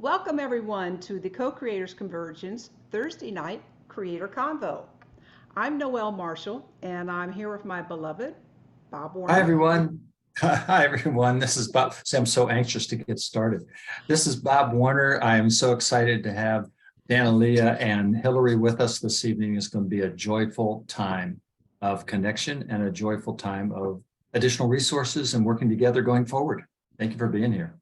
Welcome everyone to the Co-Creators Convergence Thursday night Creator Convo. I'm Noelle Marshall and I'm here with my beloved Bob Hi, Warner. everyone. Hi, everyone. This is Bob. I'm so anxious to get started. This is Bob Warner. I am so excited to have Danielea and Hilary with us this evening. It's going to be a joyful time of connection and a joyful time of additional resources and working together going forward. Thank you for being here.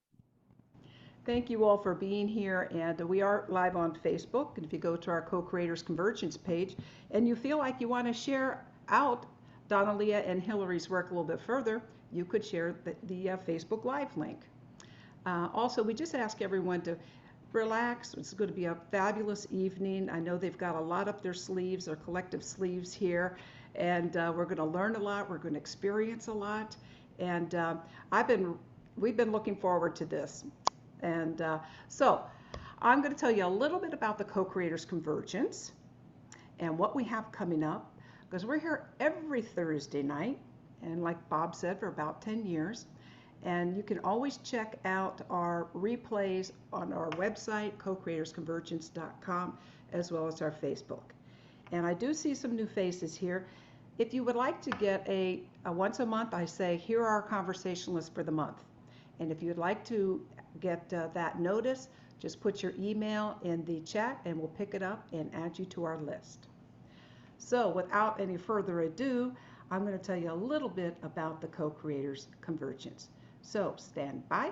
Thank you all for being here, and we are live on Facebook. And if you go to our Co-Creators Convergence page and you feel like you want to share out Danielea and Hilary's work a little bit further, you could share the Facebook Live link. Also, we just ask everyone to relax. It's going to be a fabulous evening. I know they've got a lot up their sleeves, their collective sleeves here, and we're going to learn a lot. We're going to experience a lot, and we've been looking forward to this. And so I'm going to tell you a little bit about the Co-Creators Convergence and what we have coming up, because we're here every Thursday night, and like Bob said, for about 10 years. And you can always check out our replays on our website, cocreatorsconvergence.com, as well as our Facebook. And I do see some new faces here. If you would like to get a once a month, I say, here are our conversationalists for the month. And if you'd like to get that notice, just put your email in the chat and we'll pick it up and add you to our list. So without any further ado, I'm going to tell you a little bit about the Co-Creators Convergence. So stand by.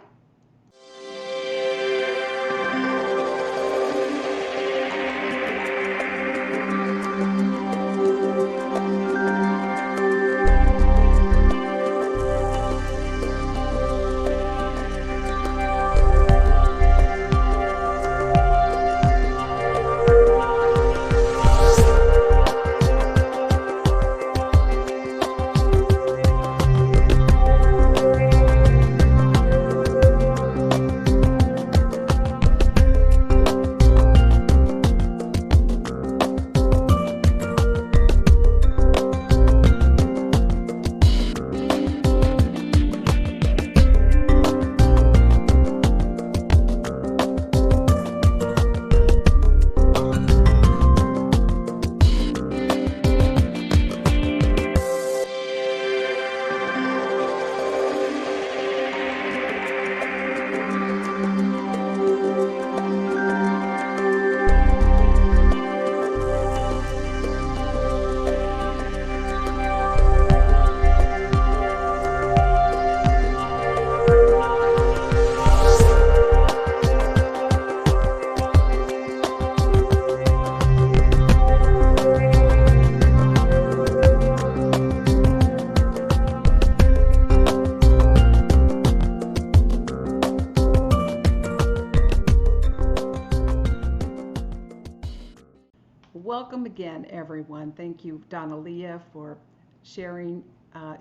Welcome again, everyone. Thank you, Danielea, for sharing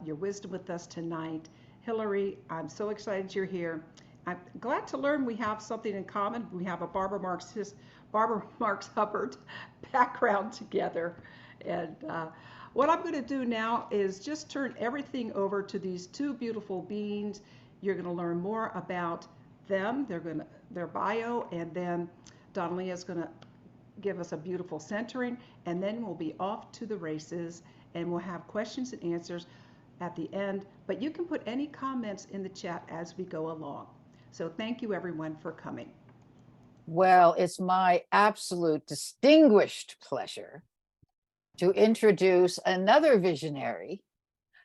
your wisdom with us tonight. Hilary, I'm so excited you're here. I'm glad to learn we have something in common. We have a Barbara Marx Hubbard background together. And what I'm going to do now is just turn everything over to these two beautiful beings. You're going to learn more about them, their bio, and then Danielea is going to give us a beautiful centering, and then we'll be off to the races, and we'll have questions and answers at the end. But you can put any comments in the chat as we go along. So thank you, everyone, for coming. Well, it's my absolute distinguished pleasure to introduce another visionary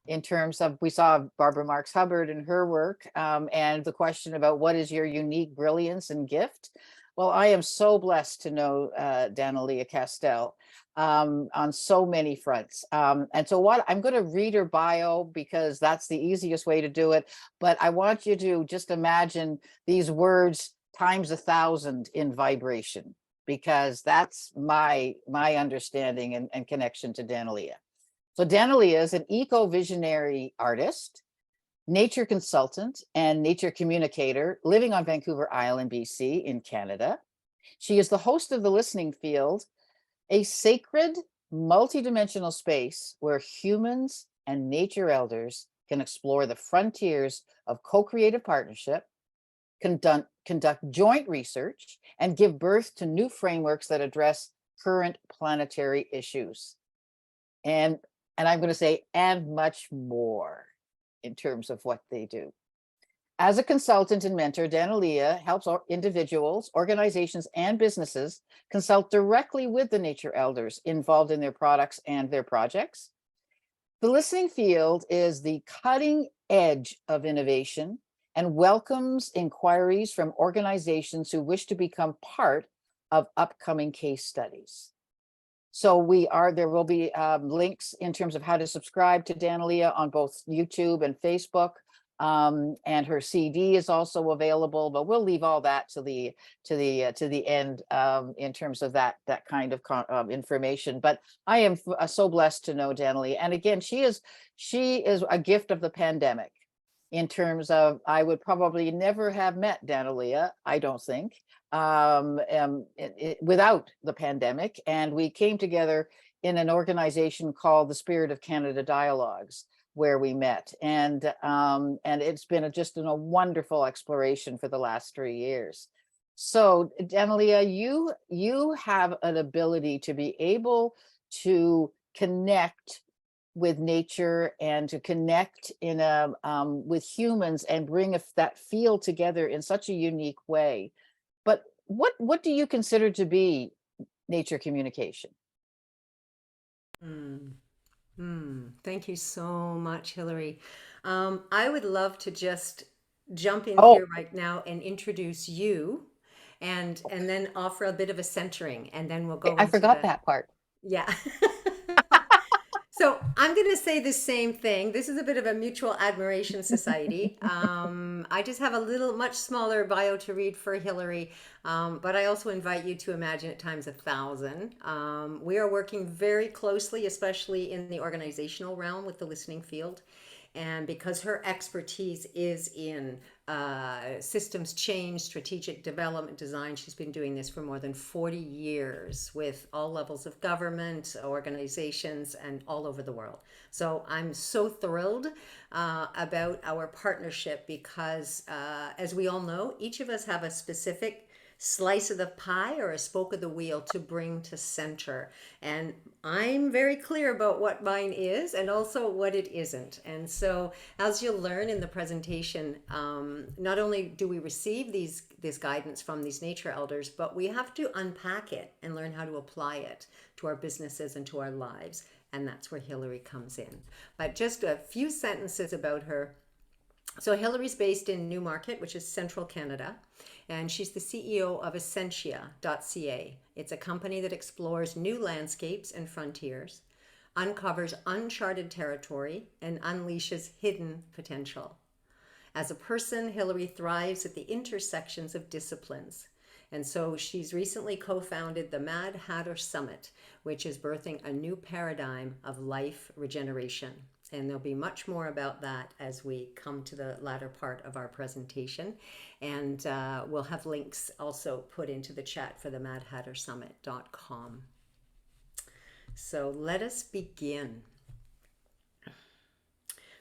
in terms of, we saw Barbara Marx Hubbard and her work, and the question about what is your unique brilliance and gift. Well, I am so blessed to know Danielea Castell on so many fronts. And so I'm going to read her bio because that's the easiest way to do it. But I want you to just imagine these words times 1,000 in vibration, because that's my understanding and connection to Danielea. So Danielea is an ecoVisionary artist, nature consultant, and nature communicator living on Vancouver Island, BC in Canada. She is the host of The Listening Field, a sacred multidimensional space where humans and nature elders can explore the frontiers of co-creative partnership, conduct conduct joint research, and give birth to new frameworks that address current planetary issues. And I'm going to say, and much more in terms of what they do. As a consultant and mentor, Danielea helps individuals, organizations, and businesses consult directly with the nature elders involved in their products and their projects. The listening field is the cutting edge of innovation and welcomes inquiries from organizations who wish to become part of upcoming case studies. So there will be links in terms of how to subscribe to Danielea on both YouTube and Facebook. And her CD is also available, but we'll leave all that to the end in terms of that kind of information. But I am so blessed to know Danielea, and again, she is a gift of the pandemic. In terms of, I would probably never have met Danielea, I don't think, without the pandemic. And we came together in an organization called the Spirit of Canada Dialogues, where we met, and it's been just a wonderful exploration for the last 3 years. So Danielea, you have an ability to be able to connect with nature and to connect in with humans and bring that field together in such a unique way. But what do you consider to be nature communication? Thank you so much, Hilary. I would love to just jump in Oh, here right now and introduce you, and then offer a bit of a centering, and then we'll go I into forgot that part. yeah. So I'm going to say the same thing. This is a bit of a mutual admiration society. I just have a much smaller bio to read for Hilary, but I also invite you to imagine it times 1,000. We are working very closely, especially in the organizational realm, with the listening field. And because her expertise is in systems change, strategic development, design, she's been doing this for more than 40 years with all levels of government, organizations, and all over the world. So I'm so thrilled about our partnership because, as we all know, each of us have a specific slice of the pie or a spoke of the wheel to bring to center. And I'm very clear about what mine is and also what it isn't. And so as you'll learn in the presentation, not only do we receive this guidance from these nature elders, but we have to unpack it and learn how to apply it to our businesses and to our lives. And that's where Hilary comes in. But just a few sentences about her. So Hilary's based in Newmarket, which is central Canada, and she's the CEO of Essentia.ca. It's a company that explores new landscapes and frontiers, uncovers uncharted territory, and unleashes hidden potential. As a person, Hilary thrives at the intersections of disciplines. And so she's recently co-founded the Mad Hatter Summit, which is birthing a new paradigm of life regeneration. And there'll be much more about that as we come to the latter part of our presentation. And we'll have links also put into the chat for the madhattersummit.com. So let us begin.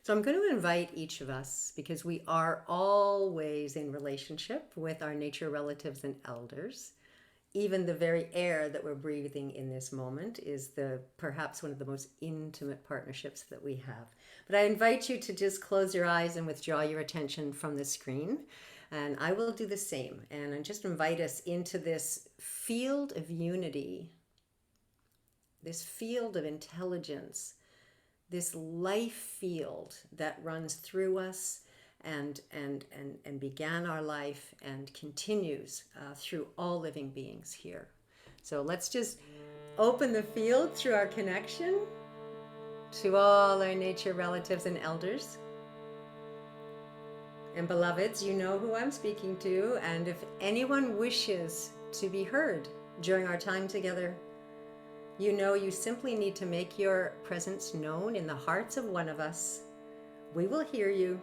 So I'm going to invite each of us, because we are always in relationship with our nature relatives and elders. Even the very air that we're breathing in this moment is perhaps one of the most intimate partnerships that we have. But I invite you to just close your eyes and withdraw your attention from the screen. And I will do the same. And I just invite us into this field of unity, this field of intelligence, this life field that runs through us and began our life and continues through all living beings here. So let's just open the field through our connection to all our nature relatives and elders. And beloveds, you know who I'm speaking to, and if anyone wishes to be heard during our time together, you know you simply need to make your presence known in the hearts of one of us. We will hear you,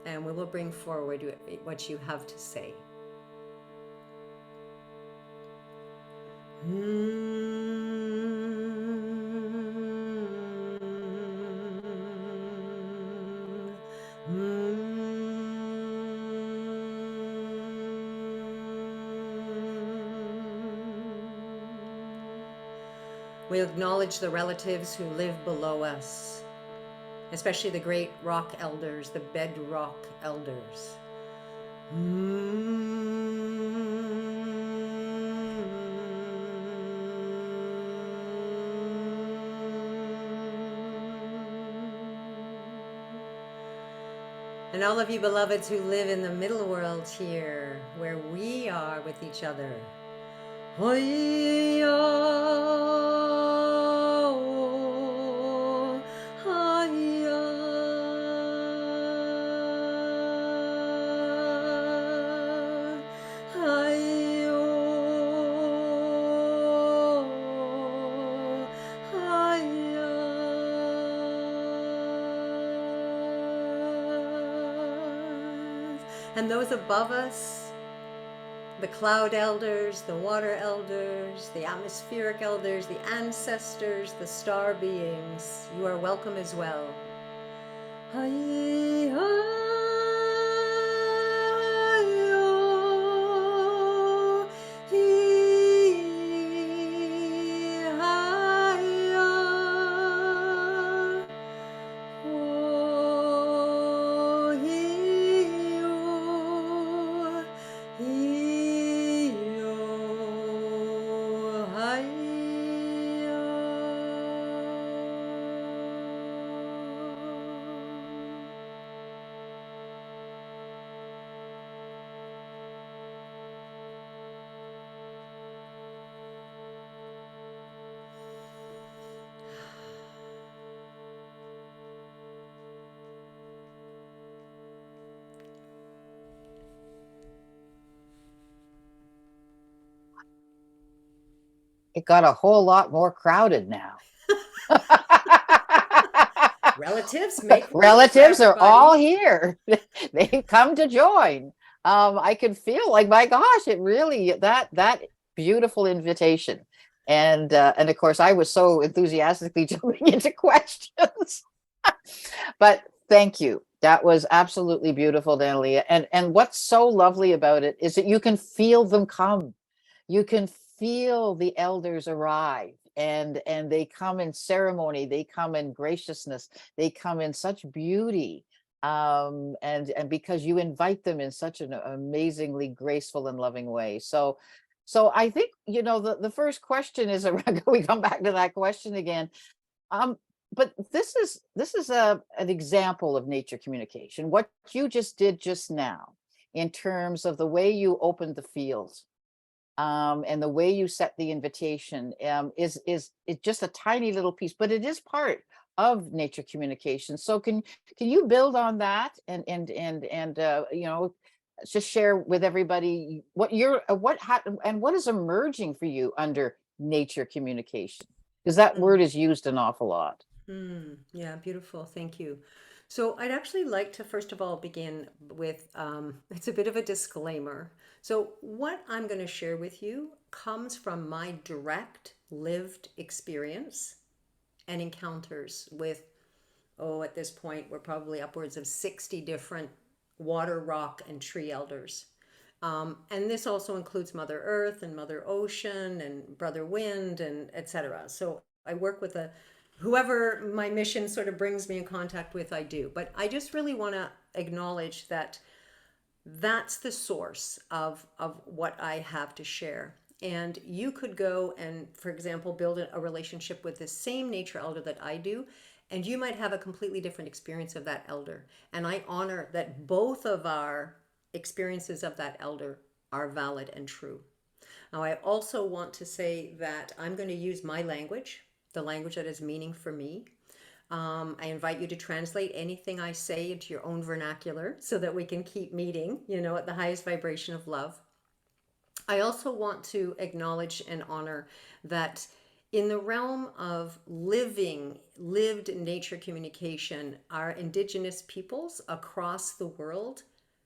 and we will bring forward what you have to say. We acknowledge the relatives who live below us, especially the great rock elders, the bedrock elders. And all of you beloveds who live in the middle world here, where we are with each other. And those above us, the cloud elders, the water elders, the atmospheric elders, the ancestors, the star beings, you are welcome as well. It got a whole lot more crowded now. Relatives make room for Relatives are everybody. all here. They've come to join. I can feel like, my gosh, it really, that beautiful invitation. And of course, I was so enthusiastically jumping into questions. But thank you. That was absolutely beautiful, Danielea. And what's so lovely about it is that you can feel them come. You can feel the elders arrive, and they come in ceremony, they come in graciousness, they come in such beauty, and because you invite them in such an amazingly graceful and loving way. So I think, the first question is around, we come back to that question again. But this is an example of nature communication, what you just did just now, in terms of the way you opened the fields, and the way you set the invitation, is just a tiny little piece, but it is part of nature communication. So can you build on that, and just share with everybody what is emerging for you under nature communication, because that word is used an awful lot. Yeah, beautiful. Thank you. So I'd actually like to first of all begin with it's a bit of a disclaimer. So what I'm going to share with you comes from my direct lived experience and encounters with, at this point, we're probably upwards of 60 different water, rock, and tree elders. And this also includes Mother Earth and Mother Ocean and Brother Wind and etc. So I work with whoever my mission sort of brings me in contact with, I do. But I just really want to acknowledge that that's the source of what I have to share. And you could go and, for example, build a relationship with the same nature elder that I do, and you might have a completely different experience of that elder. And I honor that both of our experiences of that elder are valid and true. Now, I also want to say that I'm going to use my language, the language that has meaning for me. I invite you to translate anything I say into your own vernacular so that we can keep meeting, at the highest vibration of love. I also want to acknowledge and honor that in the realm of lived nature communication, our Indigenous peoples across the world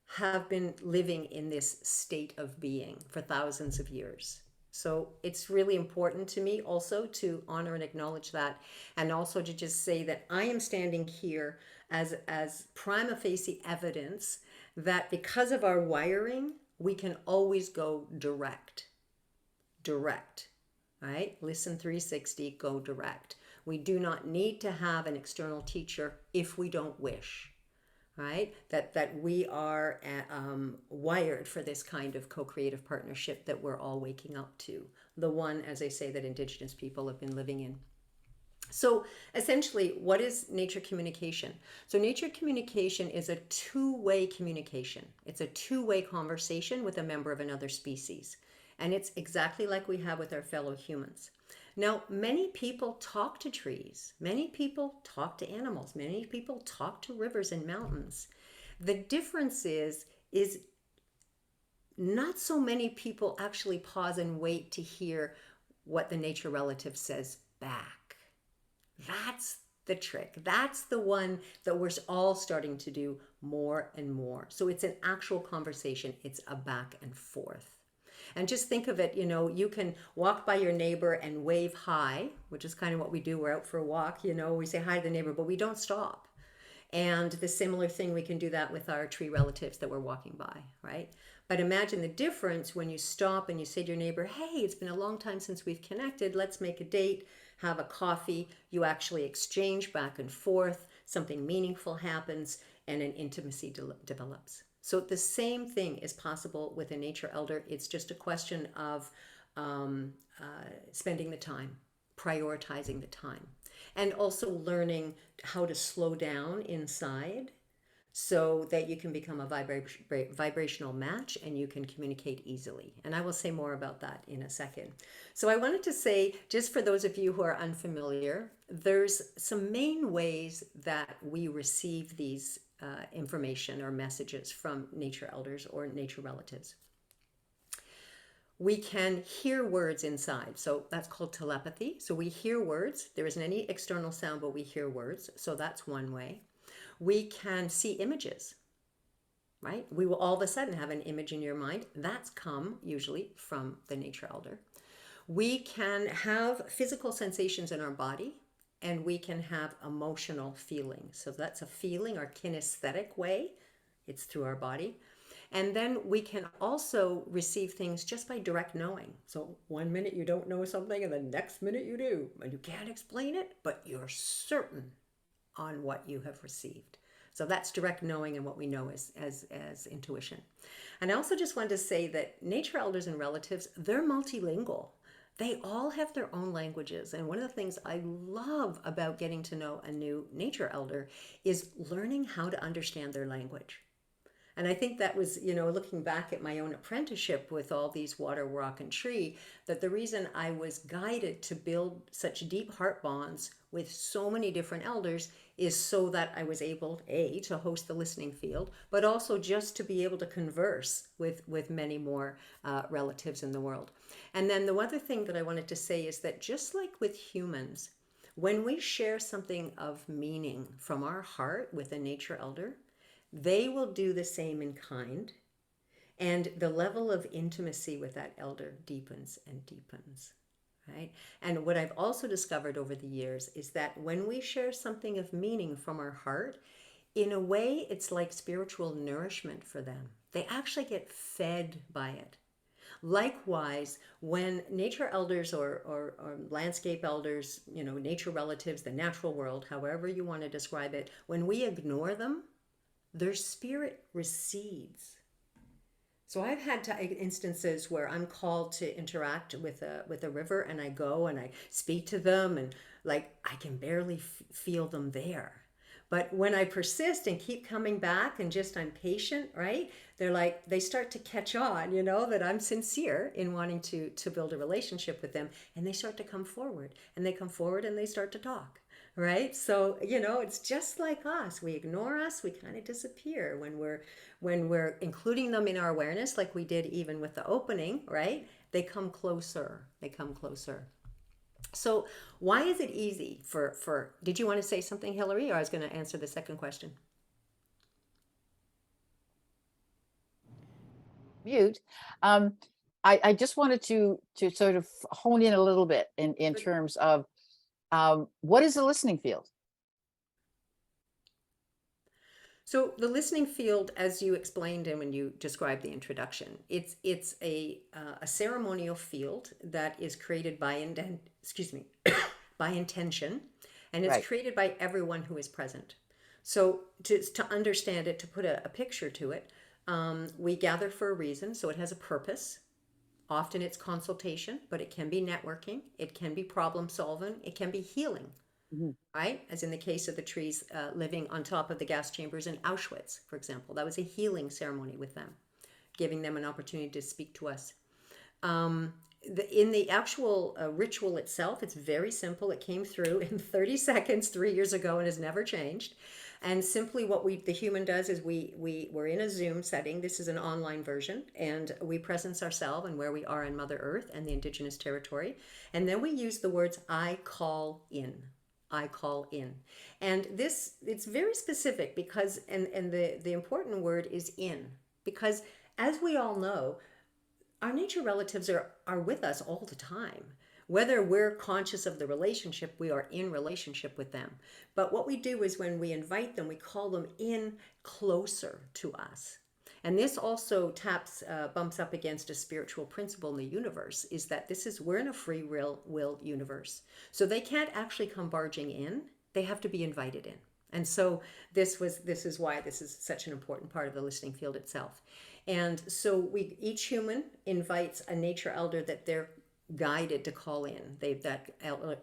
have been living in this state of being for thousands of years. So it's really important to me also to honor and acknowledge that, and also to just say that I am standing here as prima facie evidence that because of our wiring, we can always go direct. right? Listen 360, go direct. We do not need to have an external teacher if we don't wish, right? That we are wired for this kind of co-creative partnership that we're all waking up to. The one, as I say, that Indigenous people have been living in. So essentially, what is nature communication? So nature communication is a two-way communication. It's a two-way conversation with a member of another species. And it's exactly like we have with our fellow humans. Now, many people talk to trees. Many people talk to animals. Many people talk to rivers and mountains. The difference is not so many people actually pause and wait to hear what the nature relative says back. That's the trick. That's the one that we're all starting to do more and more. So it's an actual conversation. It's a back and forth. And just think of it, you can walk by your neighbor and wave hi, which is kind of what we do. We're out for a walk, we say hi to the neighbor, but we don't stop. And the similar thing, we can do that with our tree relatives that we're walking by, right? But imagine the difference when you stop and you say to your neighbor, hey, it's been a long time since we've connected. Let's make a date, have a coffee. You actually exchange back and forth. Something meaningful happens and an intimacy develops. So the same thing is possible with a nature elder. It's just a question of spending the time, prioritizing the time, and also learning how to slow down inside so that you can become a vibrational match and you can communicate easily. And I will say more about that in a second. So I wanted to say, just for those of you who are unfamiliar, there's some main ways that we receive these information or messages from nature elders or nature relatives. We can hear words inside. So that's called telepathy. So we hear words. There isn't any external sound, but we hear words. So that's one way. We can see images, right? We will all of a sudden have an image in your mind. That's come usually from the nature elder. We can have physical sensations in our body, and we can have emotional feelings. So that's a feeling or kinesthetic way. It's through our body. And then we can also receive things just by direct knowing. So one minute you don't know something and the next minute you do. And you can't explain it, but you're certain on what you have received. So that's direct knowing and what we know as intuition. And I also just wanted to say that nature elders and relatives, they're multilingual. They all have their own languages. And one of the things I love about getting to know a new nature elder is learning how to understand their language. And I think that was, looking back at my own apprenticeship with all these water, rock, and tree, that the reason I was guided to build such deep heart bonds with so many different elders is so that I was able, A, to host the listening field, but also just to be able to converse with many more relatives in the world. And then the other thing that I wanted to say is that just like with humans, when we share something of meaning from our heart with a nature elder, they will do the same in kind, and the level of intimacy with that elder deepens and deepens, right? And what I've also discovered over the years is that when we share something of meaning from our heart, in a way, it's like spiritual nourishment for them. They actually get fed by it. Likewise, when nature elders or landscape elders, nature relatives, the natural world, however you want to describe it, when we ignore them, their spirit recedes. So I've had instances where I'm called to interact with a river, and I go and I speak to them, and I can barely feel them there. But when I persist and keep coming back and I'm patient, right? They start to catch on, that I'm sincere in wanting to build a relationship with them, and they start to come forward, and they come forward and they start to talk. Right? So, it's just like us. We ignore us, we kind of disappear when we're including them in our awareness, like we did even with the opening, right? They come closer. So why is it easy for did you want to say something, Hilary, or I was going to answer the second question? Mute. I just wanted to sort of hone in a little bit in terms of what is a listening field? So the listening field, as you explained and when you described the introduction, it's a ceremonial field that is created by excuse me by intention, and it's Right. created by everyone who is present. So to understand it, to put a picture to it, we gather for a reason, so it has a purpose. Often it's consultation, but it can be networking, it can be problem solving, it can be healing, Mhm. right? As in the case of the trees living on top of the gas chambers in Auschwitz, for example. That was a healing ceremony with them, giving them an opportunity to speak to us. In the actual ritual itself, it's very simple. It came through in 30 seconds 3 years ago and has never changed. And simply what the human does is we're in a Zoom setting. This is an online version, and we presence ourselves and where we are in Mother Earth and the Indigenous territory. And then we use the words, I call in. I call in. And this, it's very specific because, and the important word is in, because as we all know, our nature relatives are with us all the time. Whether we're conscious of the relationship, we are in relationship with them. But what we do is when we invite them, we call them in closer to us. And this also bumps up against a spiritual principle in the universe, is that we're in a free will universe. So they can't actually come barging in. They have to be invited in. And so this is why this is such an important part of the listening field itself. And so each human invites a nature elder that they're guided to call in. That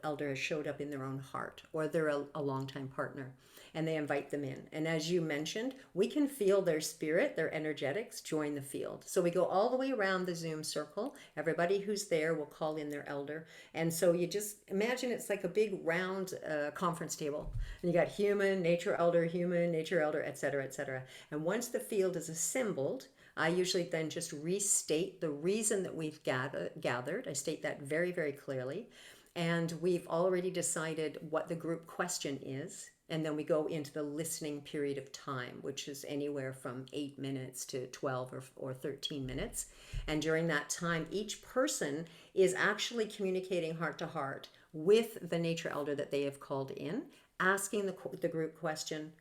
elder has showed up in their own heart, or they're a longtime partner, and they invite them in. And as you mentioned, we can feel their spirit, their energetics join the field. So we go all the way around the Zoom circle. Everybody who's there will call in their elder. And so you just imagine it's like a big round conference table. And you got human, nature elder, et cetera, et cetera. And once the field is assembled, I usually then just restate the reason that we've gathered. I state that very, very clearly. And we've already decided what the group question is. And then we go into the listening period of time, which is anywhere from 8 minutes to 12 or 13 minutes. And during that time, each person is actually communicating heart to heart with the nature elder that they have called in, asking the group question,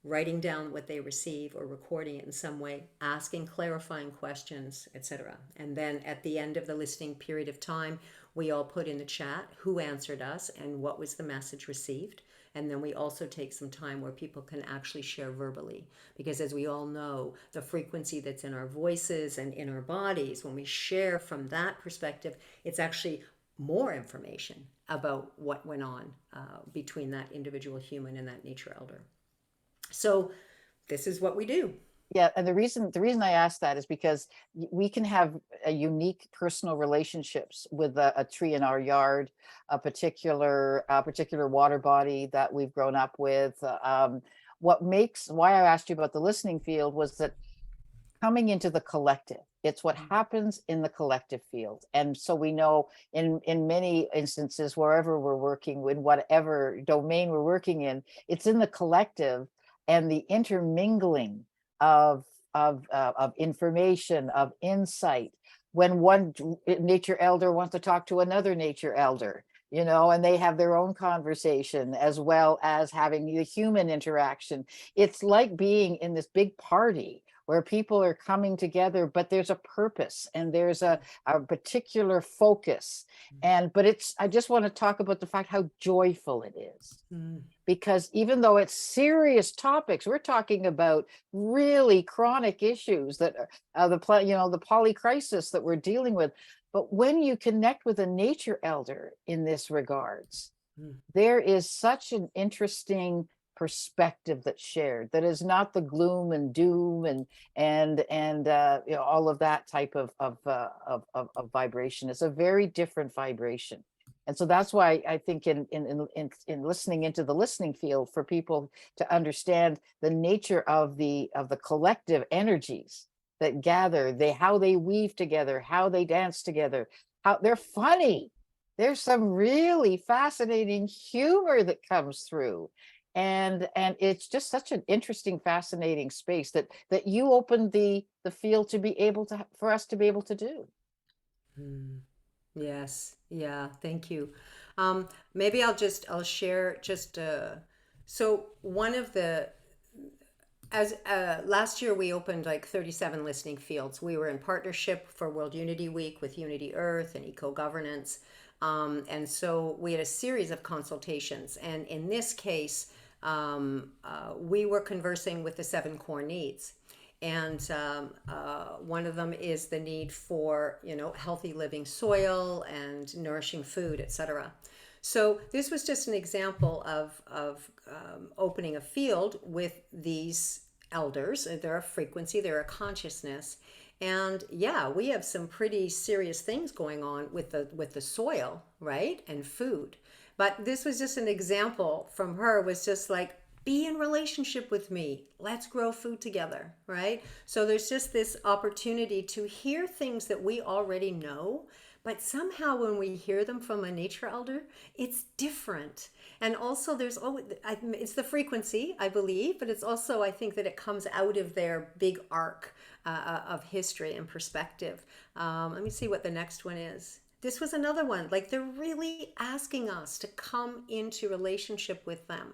writing down what they receive or recording it in some way, asking clarifying questions, etc. And then at the end of the listening period of time, we all put in the chat who answered us and what was the message received. And then we also take some time where people can actually share verbally. Because as we all know, the frequency that's in our voices and in our bodies, when we share from that perspective, it's actually more information about what went on between that individual human and that nature elder. So this is what we do. Yeah, and the reason I asked that is because we can have a unique personal relationships with a tree in our yard, a particular water body that we've grown up with. Why I asked you about the listening field was that coming into the collective, it's what happens in the collective field. And so we know in many instances, wherever we're working, in whatever domain we're working in, it's in the collective and the intermingling of information, of insight. When one nature elder wants to talk to another nature elder, and they have their own conversation as well as having the human interaction. It's like being in this big party where people are coming together, but there's a purpose and there's a particular focus. But I just want to talk about the fact how joyful it is. Because even though it's serious topics, we're talking about really chronic issues that are the polycrisis that we're dealing with. But when you connect with a nature elder in this regards, there is such an interesting perspective that's shared that is not the gloom and doom and all of that type of vibration. It's a very different vibration. And so that's why I think in listening into the listening field, for people to understand the nature of the collective energies that gather, how they weave together, how they dance together, how they're funny. There's some really fascinating humor that comes through. And it's just such an interesting, fascinating space that you opened the field to be able to, for us to be able to do. Yes. Yeah. Thank you. Maybe I'll share just, so one of the, as last year we opened like 37 listening fields. We were in partnership for World Unity Week with Unity Earth and Eco Governance. And so we had a series of consultations. And in this case, we were conversing with the 7 core needs. And one of them is the need for, healthy living soil and nourishing food, etc. So this was just an example of opening a field with these elders. They're a frequency, they're a consciousness. And yeah, we have some pretty serious things going on with the soil, right? And food. But this was just an example from her, was just like, be in relationship with me. Let's grow food together, right? So there's just this opportunity to hear things that we already know, but somehow when we hear them from a nature elder, it's different. And also there's always, it's the frequency, I believe, but it's also, I think that it comes out of their big arc of history and perspective. Let me see what the next one is. This was another one, like they're really asking us to come into relationship with them,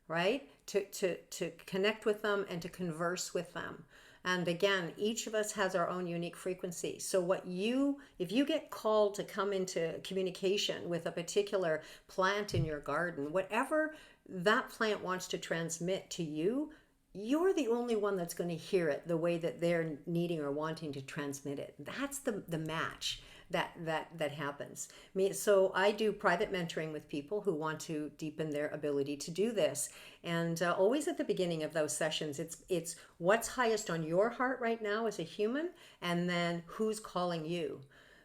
right? To connect with them and to converse with them. And again, each of us has our own unique frequency. So if you get called to come into communication with a particular plant in your garden, whatever that plant wants to transmit to you, you're the only one that's going to hear it the way that they're needing or wanting to transmit it. That's the match that happens. So I do private mentoring with people who want to deepen their ability to do this. And always at the beginning of those sessions, it's what's highest on your heart right now as a human, and then who's calling you.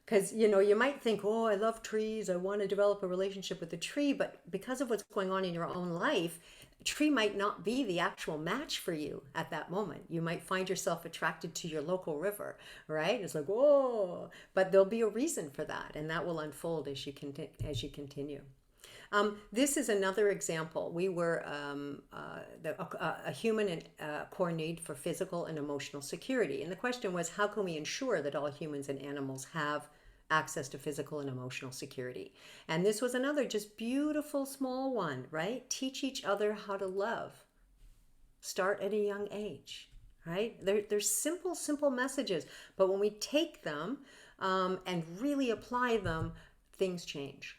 Because, you might think, oh, I love trees, I want to develop a relationship with the tree, but because of what's going on in your own life, tree might not be the actual match for you at that moment. You might find yourself attracted to your local river, right? It's like, whoa, but there'll be a reason for that, and that will unfold as you continue. This is another example. We were a human and core need for physical and emotional security, and the question was, how can we ensure that all humans and animals have access to physical and emotional security? And this was another just beautiful small one, right? Teach each other how to love. Start at a young age, right? They're simple messages, but when we take them and really apply them, things change.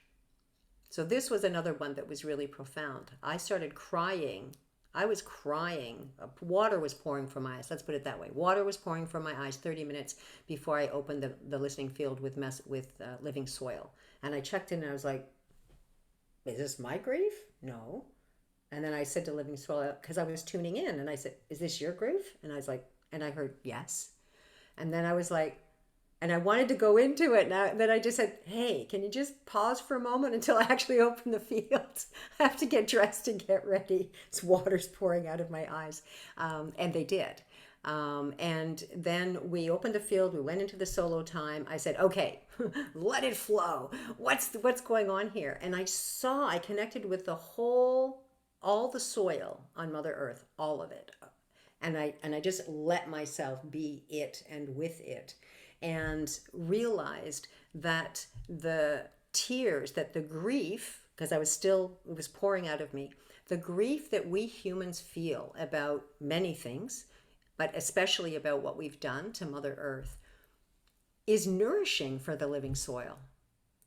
So this was another one that was really profound. I started crying. I was crying. Water was pouring from my eyes. Let's put it that way. Water was pouring from my eyes 30 minutes before I opened the listening field with living soil. And I checked in and I was like, is this my grief? No. And then I said to living soil, because I was tuning in, and I said, is this your grief? And I was like, and I heard yes. And then I was like, and I wanted to go into it. And then I just said, hey, can you just pause for a moment until I actually open the field? I have to get dressed and get ready. It's water's pouring out of my eyes. And they did. And then we opened the field. We went into the solo time. I said, okay, let it flow. What's going on here? And I connected with all the soil on Mother Earth, all of it. And I just let myself be it and with it. And realized that the tears, that the grief, because it was pouring out of me, the grief that we humans feel about many things, but especially about what we've done to Mother Earth, is nourishing for the living soil.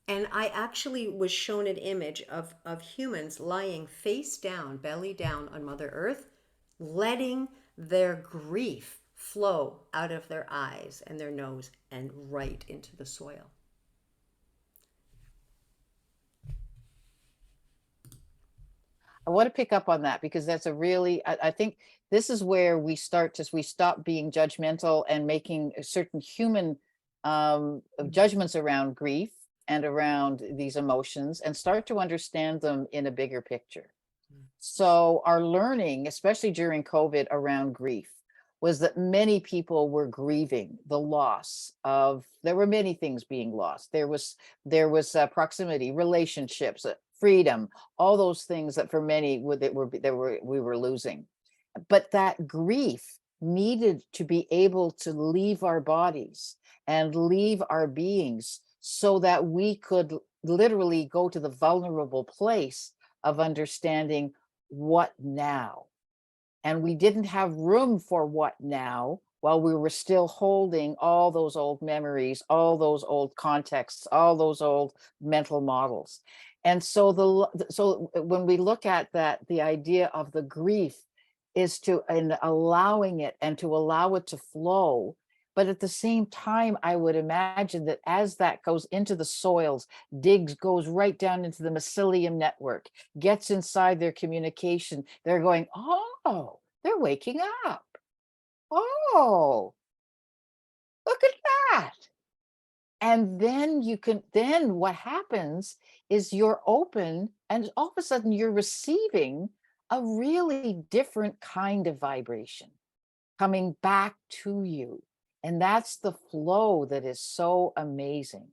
And I actually was shown an image of humans lying face down, belly down on Mother Earth, letting their grief flow out of their eyes and their nose and right into the soil. I want to pick up on that because that's I think this is where we stop being judgmental and making certain human judgments around grief and around these emotions, and start to understand them in a bigger picture. So our learning, especially during COVID around grief, was that many people were grieving the loss of, there were many things being lost. There was proximity, relationships, freedom, all those things that for many we were losing. But that grief needed to be able to leave our bodies and leave our beings so that we could literally go to the vulnerable place of understanding what now. And we didn't have room for what now, while we were still holding all those old memories, all those old contexts, all those old mental models. And so so when we look at that, the idea of the grief is to, and allowing it, and to allow it to flow. But at the same time, I would imagine that as that goes into the soils, goes right down into the mycelium network, gets inside their communication, they're going, oh, they're waking up. Oh, look at that. And then then what happens is you're open, and all of a sudden you're receiving a really different kind of vibration coming back to you. And that's the flow that is so amazing.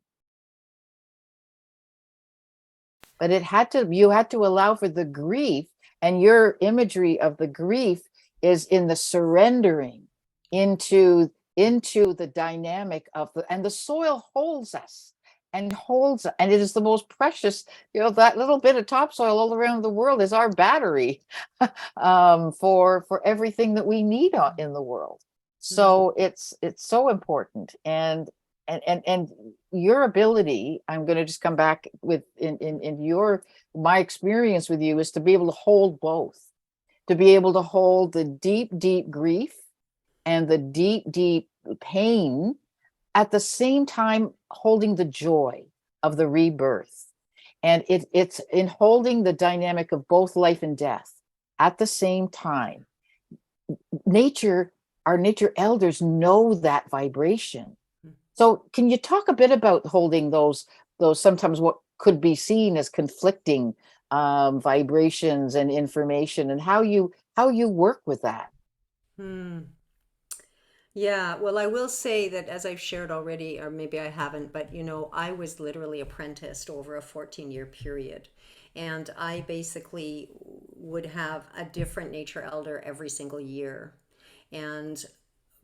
But you had to allow for the grief, and your imagery of the grief is in the surrendering into the dynamic of and the soil holds us and and it is the most precious, that little bit of topsoil all around the world is our battery for everything that we need in the world. So it's so important. And your ability, I'm going to just come back with in my experience with you, is to be able to hold both, to be able to hold the deep grief and the deep pain, at the same time holding the joy of the rebirth. And it's in holding the dynamic of both life and death at the same time. Our nature elders know that vibration. So can you talk a bit about holding those sometimes what could be seen as conflicting vibrations and information, and how you work with that? Yeah, well, I will say that, as I've shared already, or maybe I haven't, but I was literally apprenticed over a 14-year period. And I basically would have a different nature elder every single year. And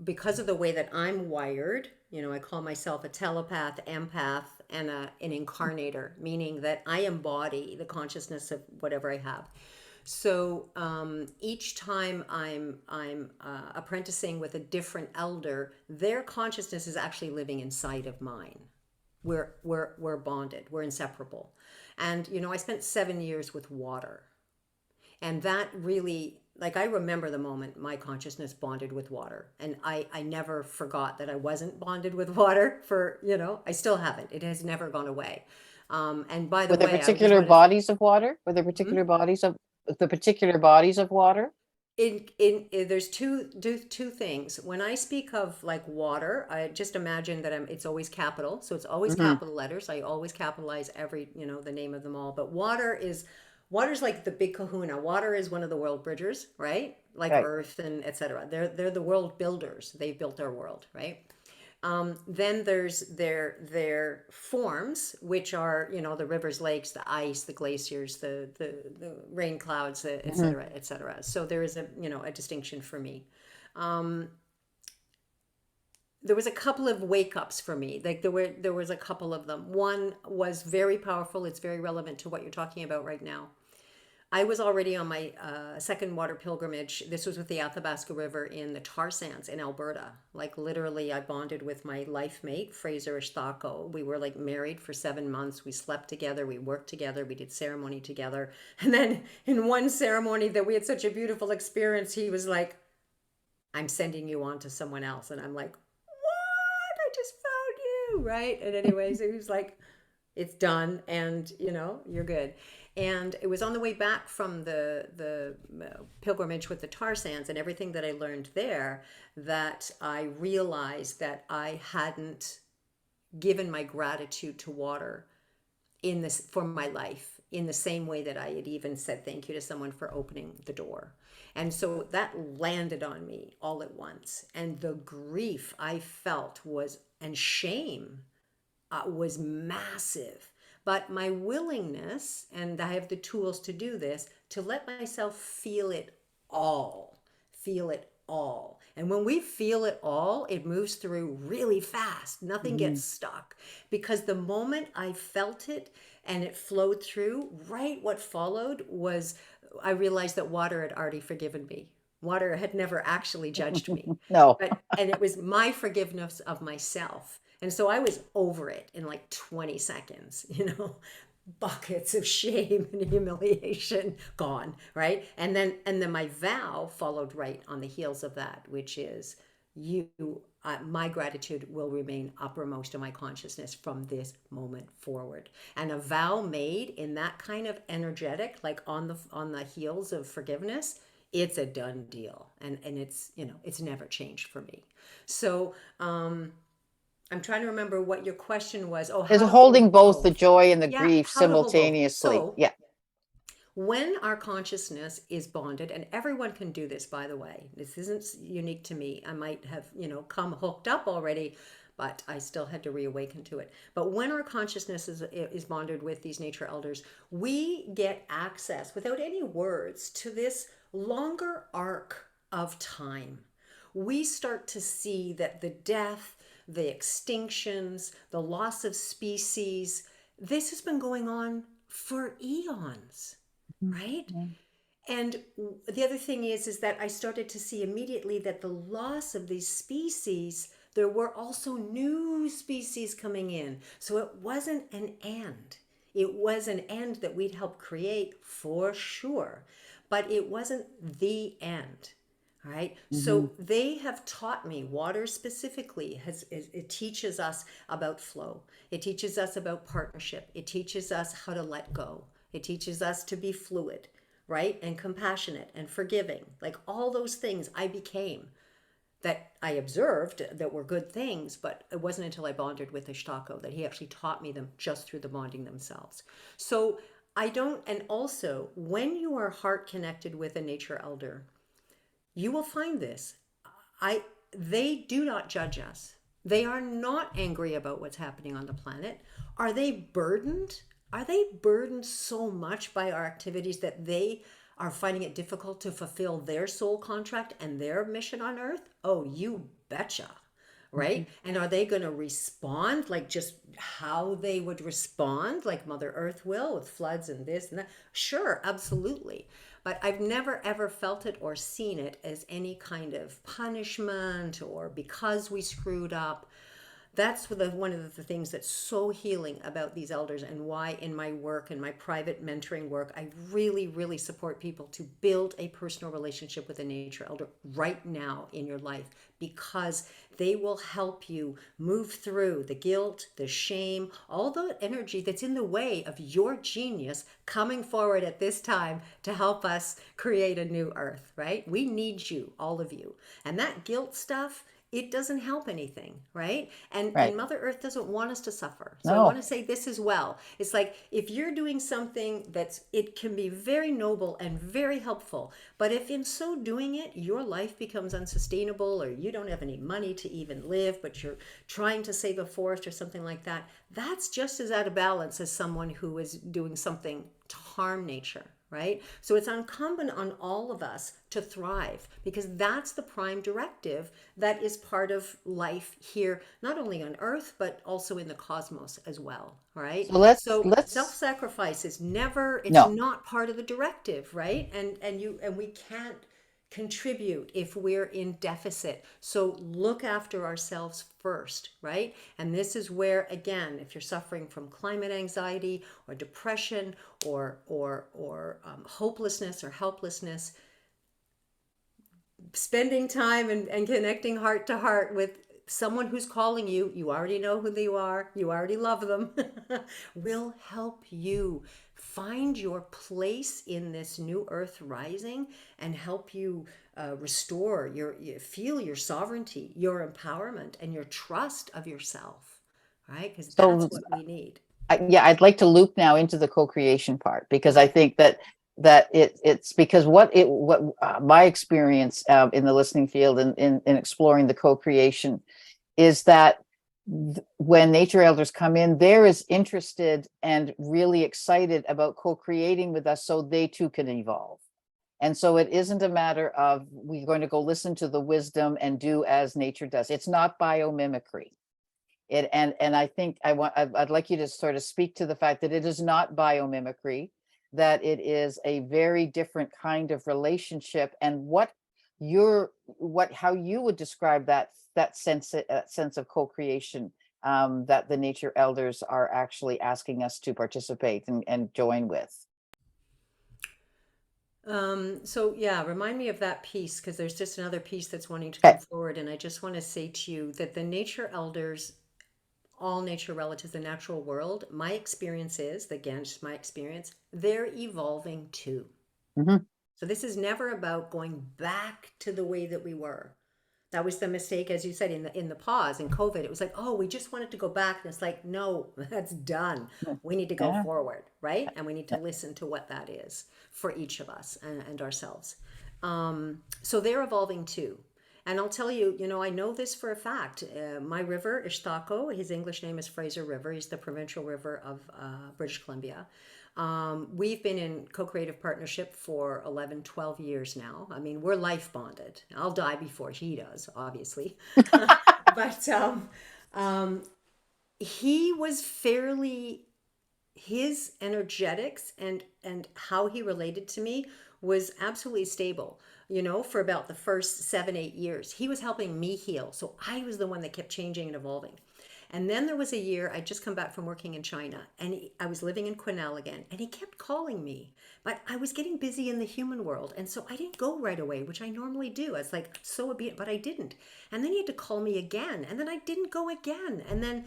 because of the way that I'm wired, I call myself a telepath, empath, and an incarnator, meaning that I embody the consciousness of whatever I have. So each time I'm apprenticing with a different elder, their consciousness is actually living inside of mine. We're bonded. We're inseparable. And I spent 7 years with water, and that really, I remember the moment my consciousness bonded with water, and I never forgot that I wasn't bonded with water. I still haven't. It has never gone away. And by the Were there way, particular bodies of water? Were there particular bodies of water? There's two things. When I speak of water, I just imagine that it's always capital, so it's always capital letters. I always capitalize every the name of them all. But water's like the big kahuna. Water is one of the world bridgers, right? Like Right. Earth and etc. They're the world builders. They've built our world, right? Then there's their forms, which are the rivers, lakes, the ice, the glaciers, the rain clouds, et cetera, et cetera. So there is a distinction for me. There was a couple of wake ups for me. There was a couple of them. One was very powerful. It's very relevant to what you're talking about right now. I was already on my second water pilgrimage. This was with the Athabasca River in the tar sands in Alberta. Literally, I bonded with my life mate, Fraser Ishtako. We were married for 7 months. We slept together. We worked together. We did ceremony together. And then in one ceremony that we had such a beautiful experience, he was like, "I'm sending you on to someone else." And I'm like, "What? I just found you," right? And anyways, he was like, "It's done, and you're good." And it was on the way back from the pilgrimage with the tar sands and everything that I learned there, that I realized that I hadn't given my gratitude to water for my life in the same way that I had even said thank you to someone for opening the door. And so that landed on me all at once. And the grief I felt and shame was massive. But my willingness, and I have the tools to do this, to let myself feel it all. And when we feel it all, it moves through really fast. Nothing gets stuck. Because the moment I felt it and it flowed through, right, what followed was I realized that water had already forgiven me. Water had never actually judged me. No. And it was my forgiveness of myself. And so I was over it in like 20 seconds, buckets of shame and humiliation gone, right? And then my vow followed right on the heels of that, which is my gratitude will remain uppermost in my consciousness from this moment forward. And a vow made in that kind of energetic, like on the heels of forgiveness, it's a done deal. And it's, it's never changed for me. So I'm trying to remember what your question was. Oh, Is how to holding hold both the both. joy and the Yeah, grief how to hold both. simultaneously. So Yeah. when our consciousness is bonded, and everyone can do this, by the way, this isn't unique to me. I might have, come hooked up already, but I still had to reawaken to it. But when our consciousness is bonded with these nature elders, we get access without any words to this longer arc of time. We start to see that the death, the extinctions, the loss of species, this has been going on for eons, right? And the other thing is that I started to see immediately that the loss of these species, there were also new species coming in. So it wasn't an end. It was an end that we'd help create for sure, but it wasn't the end. All right. So they have taught me, water specifically, it teaches us about flow. It teaches us about partnership. It teaches us how to let go. It teaches us to be fluid, right? And compassionate and forgiving. Like all those things I became that I observed that were good things, but it wasn't until I bonded with Ishtako that he actually taught me them just through the bonding themselves. So and also when you are heart connected with a nature elder, you will find this. They do not judge us. They are not angry about what's happening on the planet. Are they burdened? Are they burdened so much by our activities that they are finding it difficult to fulfill their soul contract and their mission on Earth? Oh, you betcha. Right? And are they going to respond like just how they would respond, like Mother Earth will with floods and this and that? Sure, absolutely. But I've never ever felt it or seen it as any kind of punishment or because we screwed up. That's one of the things that's so healing about these elders, and why in my work and my private mentoring work, I really, really support people to build a personal relationship with a nature elder right now in your life, because they will help you move through the guilt, the shame, all the energy that's in the way of your genius coming forward at this time to help us create a new earth, right? We need you, all of you. And that guilt stuff, it doesn't help anything, right? And Mother Earth doesn't want us to suffer. So I want to say this as well. It's like if you're doing something it can be very noble and very helpful, but if in so doing it, your life becomes unsustainable, or you don't have any money to even live, but you're trying to save a forest or something like that, that's just as out of balance as someone who is doing something to harm nature. Right? So it's incumbent on all of us to thrive, because that's the prime directive that is part of life here, not only on Earth, but also in the cosmos as well. Right? So let's self-sacrifice is never, it's no. not part of the directive, right? And we can't contribute if we're in deficit. So look after ourselves first, right? And this is where, again, if you're suffering from climate anxiety or depression or hopelessness or helplessness, spending time and connecting heart to heart with someone who's calling you, you already know who they are, you already love them, will help you find your place in this new earth rising and help you restore feel your sovereignty, your empowerment, and your trust of yourself, right? Because that's what we need. I'd like to loop now into the co-creation part, because I think that it's because what my experience in the listening field and in exploring the co-creation is that when nature elders come in, they're as interested and really excited about co-creating with us so they too can evolve. And so it isn't a matter of we're going to go listen to the wisdom and do as nature does. It's not biomimicry. And I think I'd like you to sort of speak to the fact that it is not biomimicry, that it is a very different kind of relationship. And what how you would describe that sense of co-creation, that the nature elders are actually asking us to participate and join with. So yeah, remind me of that piece, because there's just another piece that's wanting to Okay. come forward. And I just want to say to you that the nature elders, all nature relatives, the natural world, my experience is, again, just my experience, they're evolving too. Mhm. So this is never about going back to the way that we were. That was the mistake, as you said, in the pause in COVID. It was like, oh, we just wanted to go back, and it's like, no, that's done. We need to go Yeah. forward, right? And we need to listen to what that is for each of us and ourselves. So they're evolving too. And I'll tell you, I know this for a fact. My river, Ishtako, his English name is Fraser River. He's the provincial river of British Columbia. We've been in co-creative partnership for 11, 12 years now. I mean, we're life bonded. I'll die before he does, obviously. But he was fairly, his energetics and how he related to me was absolutely stable, for about the first 7, 8 years. He was helping me heal. So I was the one that kept changing and evolving. And then there was a year, I'd just come back from working in China, and I was living in Quesnel again, and he kept calling me. But I was getting busy in the human world, and so I didn't go right away, which I normally do. I was like, so be it, but I didn't. And then he had to call me again, and then I didn't go again. And then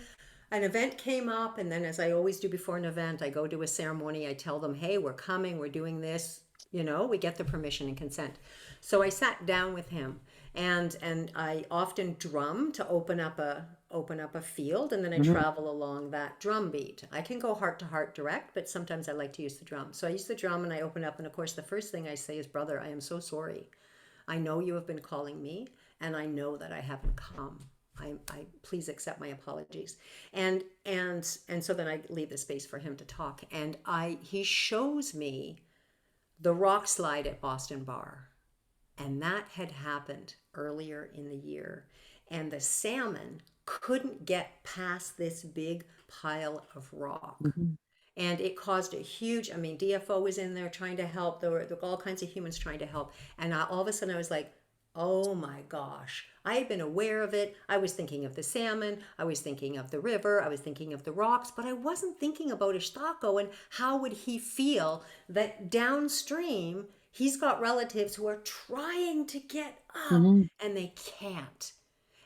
an event came up, and then, as I always do before an event, I go to a ceremony. I tell them, hey, we're coming, we're doing this. We get the permission and consent. So I sat down with him, and I often drum to open up a field, and then I travel along that drum beat. I can go heart to heart direct, but sometimes I like to use the drum. So I use the drum and I open up, and of course the first thing I say is, brother, I am so sorry. I know you have been calling me, and I know that I haven't come. I please accept my apologies. And so then I leave the space for him to talk. And he shows me the rock slide at Boston Bar. And that had happened earlier in the year. And the salmon couldn't get past this big pile of rock. And it caused a huge, DFO was in there trying to help. There were all kinds of humans trying to help. And all of a sudden I was like, oh my gosh, I had been aware of it. I was thinking of the salmon. I was thinking of the river. I was thinking of the rocks, but I wasn't thinking about Ishtako and how would he feel that downstream he's got relatives who are trying to get up and they can't.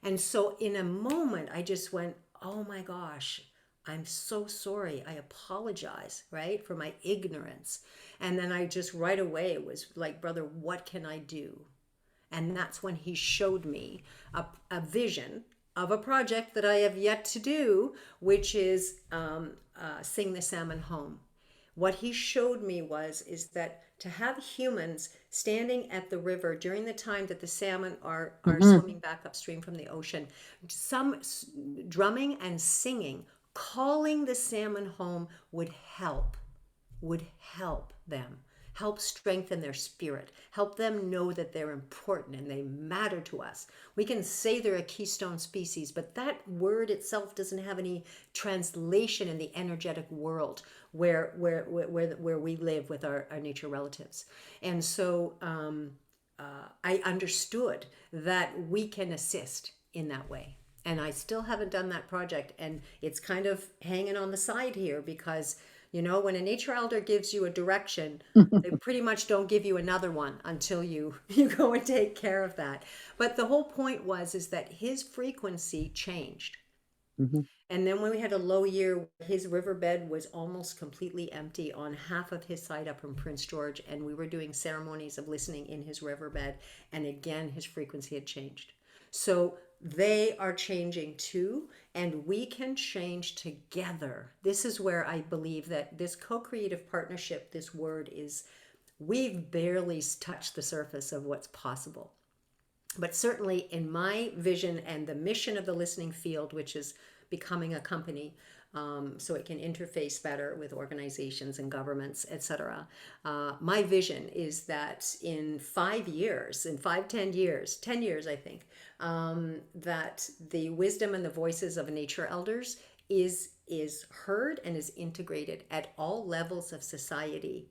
And so in a moment, I just went, oh my gosh, I'm so sorry. I apologize, right, for my ignorance. And then I just right away was like, brother, what can I do? And that's when he showed me a vision of a project that I have yet to do, which is Sing the Salmon Home. What he showed me is that to have humans standing at the river during the time that the salmon are swimming back upstream from the ocean, some drumming and singing, calling the salmon home would help them, help strengthen their spirit, help them know that they're important and they matter to us. We can say they're a keystone species, but that word itself doesn't have any translation in the energetic world where we live with our nature relatives. And so I understood that we can assist in that way. And I still haven't done that project, and it's kind of hanging on the side here because when a nature elder gives you a direction, they pretty much don't give you another one until you go and take care of that. But the whole point is that his frequency changed. And then when we had a low year, his riverbed was almost completely empty on half of his side up in Prince George. And we were doing ceremonies of listening in his riverbed. And again, his frequency had changed. So they are changing too, and we can change together. This is where I believe that this co-creative partnership, this word is, we've barely touched the surface of what's possible. But certainly in my vision and the mission of the listening field, which is becoming a company, so it can interface better with organizations and governments, etc. My vision is that in 5 years, 10 years, I think, that the wisdom and the voices of nature elders is heard and is integrated at all levels of society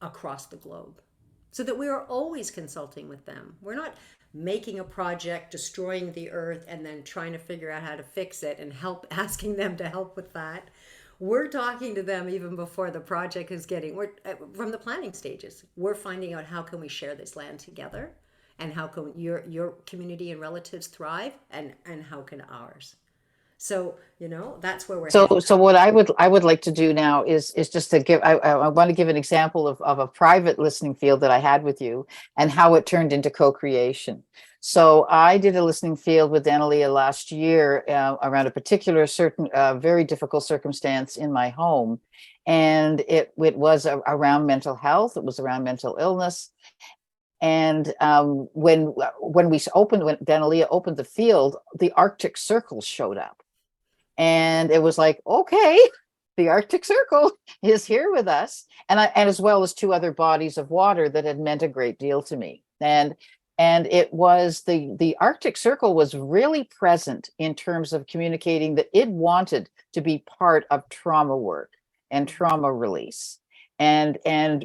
across the globe. so that we are always consulting with them. We're not making a project, destroying the earth, and then trying to figure out how to fix it and help, asking them to help with that. We're talking to them even before the project is getting, we're from the planning stages. We're finding out how can we share this land together, and how can your community and relatives thrive, and how can ours. So, that's where we're heading. So what I would like to do now is just to give, I want to give an example of a private listening field that I had with you and how it turned into co-creation. So I did a listening field with Danielea last year around a particular certain very difficult circumstance in my home, and it was around mental health. It was around mental illness. And when Danielea opened the field, the Arctic Circle showed up. And it was like, okay, the Arctic Circle is here with us, and as well as two other bodies of water that had meant a great deal to me. And it was the Arctic Circle was really present in terms of communicating that it wanted to be part of trauma work and trauma release. And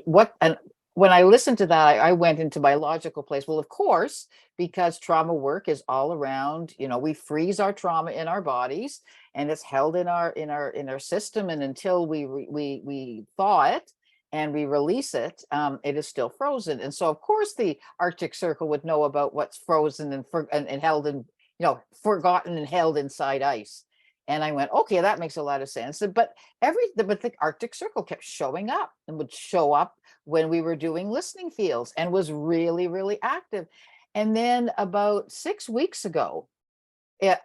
when I listened to that, I went into my logical place. Well, of course, because trauma work is all around, we freeze our trauma in our bodies, and it's held in our system, and until we thaw it and we release it, it is still frozen. And so, of course, the Arctic Circle would know about what's frozen and held in, forgotten and held inside ice. And I went, okay, that makes a lot of sense. But the Arctic Circle kept showing up and would show up when we were doing listening fields and was really, really active. And then about 6 weeks ago,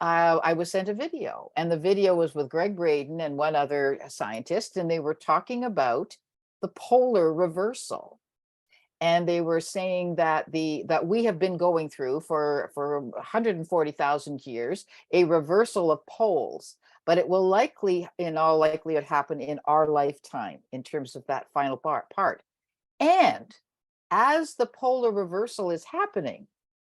I was sent a video, and the video was with Greg Braden and one other scientist, and they were talking about the polar reversal. And they were saying that we have been going through for 140,000 years a reversal of poles, but it will likely, in all likelihood, happen in our lifetime in terms of that final part. And as the polar reversal is happening,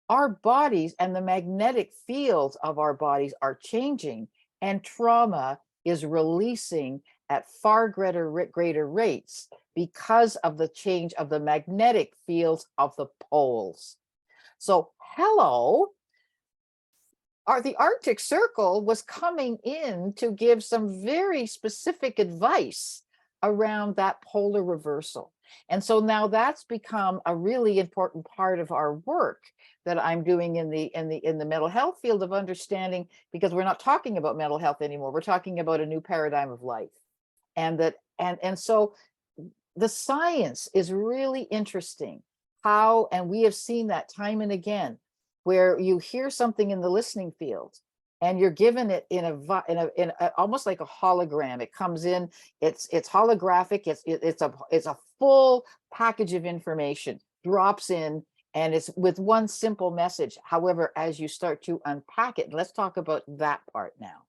our bodies and the magnetic fields of our bodies are changing, and trauma is releasing at far greater rates because of the change of the magnetic fields of the poles. So, hello, the Arctic Circle was coming in to give some very specific advice around that polar reversal. And so now that's become a really important part of our work that I'm doing in the mental health field of understanding, because we're not talking about mental health anymore. We're talking about a new paradigm of life. And so the science is really interesting and we have seen that time and again, where you hear something in the listening field and you're given it in a almost like a hologram. It comes in, it's holographic, it's a full package of information, drops in, and it's with one simple message. However, as you start to unpack it, let's talk about that part now,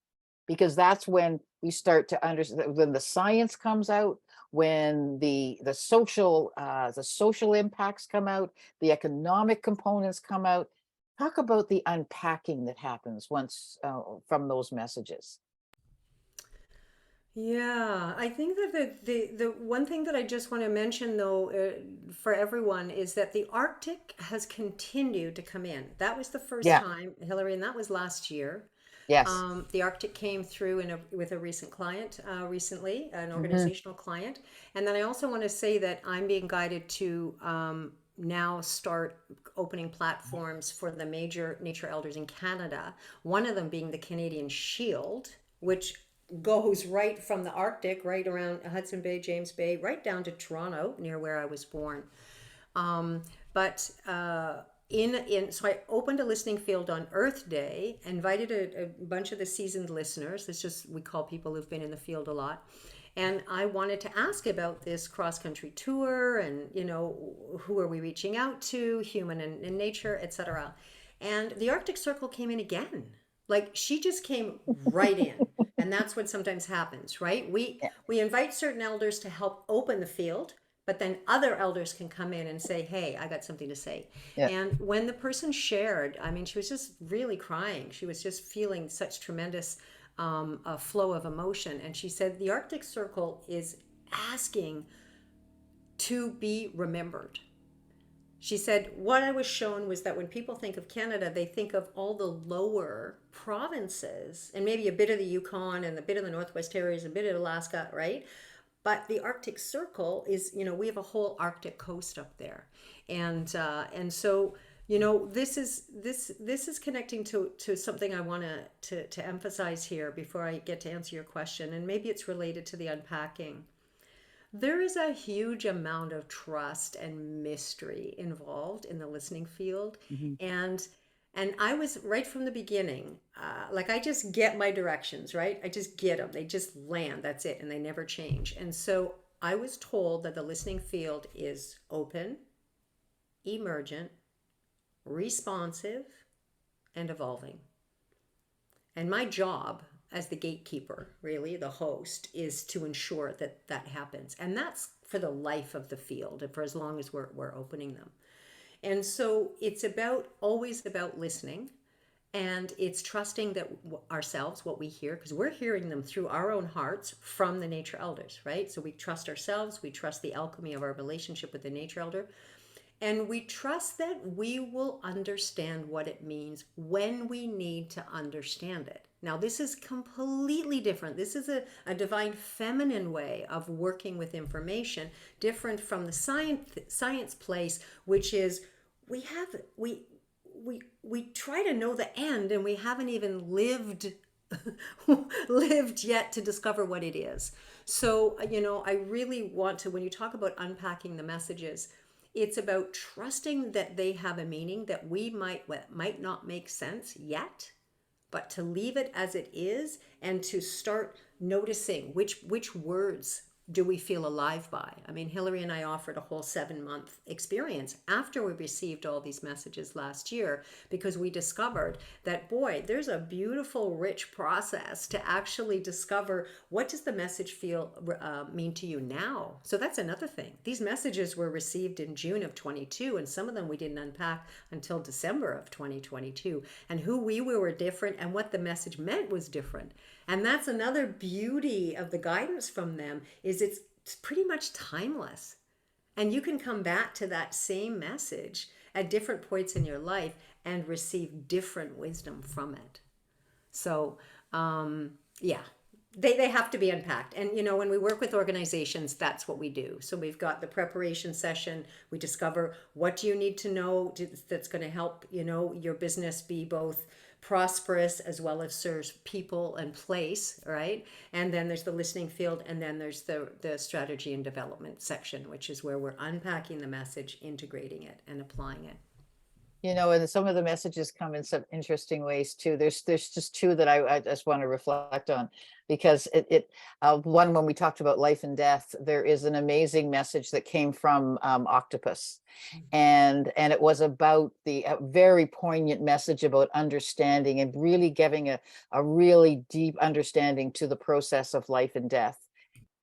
because that's when we start to understand, when the science comes out, when the social impacts come out, the economic components come out. Talk about the unpacking that happens once from those messages. Yeah, I think that the one thing that I just want to mention, though, for everyone, is that the Arctic has continued to come in. That was the first Yeah. time, Hilary, and that was last year. Yes. The Arctic came through with a recent client recently, an Mhm. organizational client. And then I also want to say that I'm being guided to now start opening platforms for the major nature elders in Canada, one of them being the Canadian Shield, which goes right from the Arctic, right around Hudson Bay, James Bay, right down to Toronto, near where I was born. But so I opened a listening field on Earth Day, invited a bunch of the seasoned listeners. It's just, we call people who've been in the field a lot. And I wanted to ask about this cross-country tour and, who are we reaching out to, human and nature, etc. And the Arctic Circle came in again. Like, she just came right in. And that's what sometimes happens, right? We invite certain elders to help open the field, but then other elders can come in and say, hey, I got something to say. Yeah. And when the person shared, I mean, she was just really crying. She was just feeling such tremendous a flow of emotion. And she said the Arctic Circle is asking to be remembered. She said, what I was shown was that when people think of Canada, they think of all the lower provinces and maybe a bit of the Yukon and a bit of the Northwest Territories, a bit of Alaska, right? But the Arctic Circle is, we have a whole Arctic coast up there. And so, this is connecting to something I want to emphasize here before I get to answer your question. And maybe it's related to the unpacking. There is a huge amount of trust and mystery involved in the listening field. And I was right from the beginning, I just get my directions, right? I just get them. They just land. That's it. And they never change. And so I was told that the listening field is open, emergent, responsive, and evolving. And my job as the gatekeeper, really, the host, is to ensure that that happens. And that's for the life of the field and for as long as we're opening them. And so it's always about listening, and it's trusting that ourselves, what we hear, because we're hearing them through our own hearts from the nature elders, right? So we trust ourselves, we trust the alchemy of our relationship with the nature elder, and we trust that we will understand what it means when we need to understand it. Now, this is completely different. This is a divine feminine way of working with information, different from the science place, which is we try to know the end, and we haven't even lived yet to discover what it is. So, I really want to, when you talk about unpacking the messages, it's about trusting that they have a meaning that might not make sense yet, but to leave it as it is and to start noticing which words do we feel alive by. I mean, Hilary and I offered a whole 7-month experience after we received all these messages last year, because we discovered that, boy, there's a beautiful, rich process to actually discover what does the message mean to you now. So that's another thing. These messages were received in June of 22, and some of them we didn't unpack until December of 2022. And who we were different, and what the message meant was different. And that's another beauty of the guidance from them, is it's pretty much timeless. And you can come back to that same message at different points in your life and receive different wisdom from it. So, they have to be unpacked. And, when we work with organizations, that's what we do. So we've got the preparation session. We discover what do you need to know that's going to help, your business be both prosperous as well as serves people and place, right? And then there's the listening field, and then there's the strategy and development section, which is where we're unpacking the message, integrating it, and applying it. And some of the messages come in some interesting ways too. There's just two that I just want to reflect on, because one, when we talked about life and death, there is an amazing message that came from Octopus, and it was about a very poignant message about understanding and really giving a really deep understanding to the process of life and death.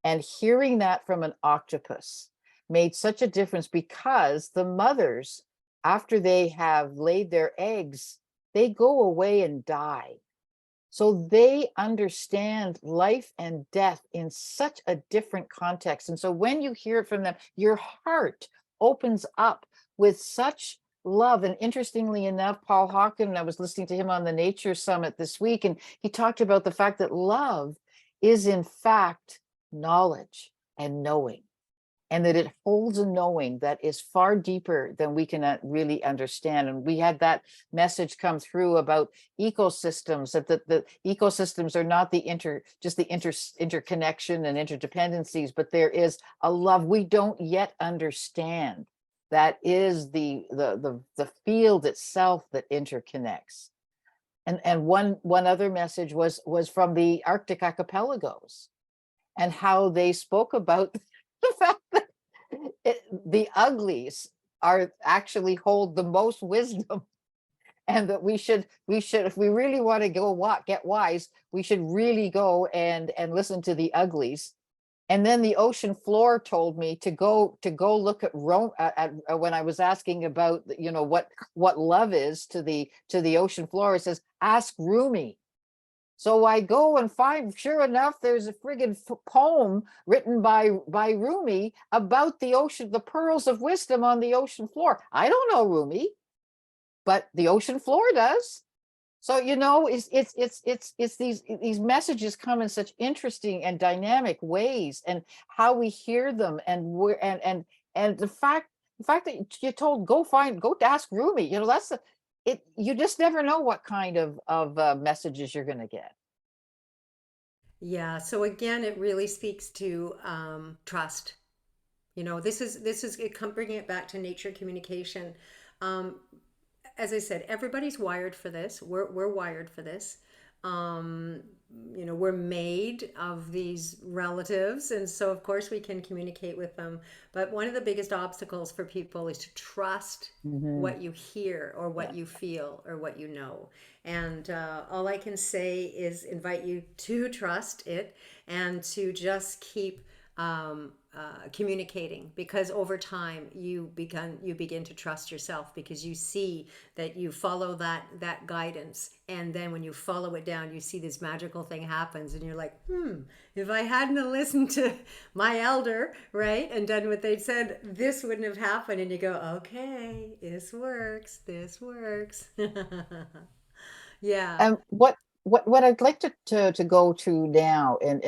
And hearing that from an octopus made such a difference, because the mothers, after they have laid their eggs, they go away and die. So they understand life and death in such a different context. And so when you hear it from them, your heart opens up with such love. And interestingly enough, Paul Hawken, I was listening to him on the Nature Summit this week, and he talked about the fact that love is in fact knowledge and knowing, and that it holds a knowing that is far deeper than we can really understand. And we had that message come through about ecosystems, that the ecosystems are not just the interconnection and interdependencies, but there is a love we don't yet understand. That is the field itself that interconnects. And one other message was from the Arctic archipelagos, and how they spoke about the fact that the uglies are actually hold the most wisdom, and that we should, if we really want to get wise, we should really go and listen to the uglies. And then the ocean floor told me to go look at Rome when I was asking about what love is to the ocean floor. It says, ask Rumi. So I go and find, sure enough, there's a friggin' poem written by Rumi about the ocean, the pearls of wisdom on the ocean floor. I don't know Rumi, but the ocean floor does. So it's these messages come in such interesting and dynamic ways, and how we hear them, and where and the fact that you're told go ask Rumi, that's it. You just never know what kind of messages you're going to get. Yeah. So again, it really speaks to trust. This is bringing it back to nature communication. Um, as I said, everybody's wired for this. We're wired for this. Um, we're made of these relatives, and so of course we can communicate with them. But one of the biggest obstacles for people is to trust Mhm. what you hear or what Yeah. you feel or what you know. And all I can say is invite you to trust it and to just keep communicating, because over time you begin to trust yourself, because you see that you follow that guidance, and then when you follow it down, you see this magical thing happens, and you're like, if I hadn't have listened to my elder, right, and done what they said, this wouldn't have happened. And you go, okay, this works. Yeah. And what I'd like to go to now, and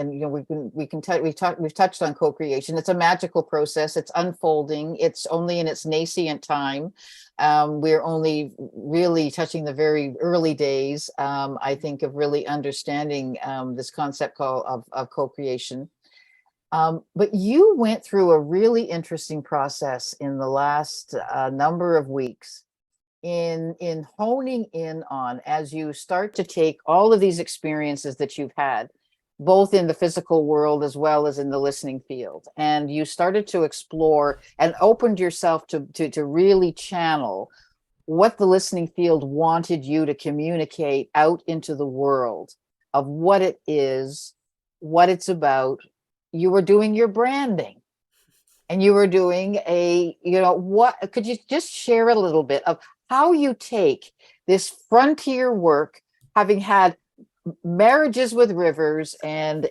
we've touched on co-creation. It's a magical process. It's unfolding. It's only in its nascent time. We're only really touching the very early days, I think, of really understanding this concept of co-creation. But you went through a really interesting process in the last number of weeks in honing in on, as you start to take all of these experiences that you've had, both in the physical world as well as in the listening field, and you started to explore and opened yourself to really channel what the listening field wanted you to communicate out into the world, of what it is, what it's about. You were doing your branding, and you were doing what could you just share a little bit of how you take this frontier work, having had marriages with rivers, and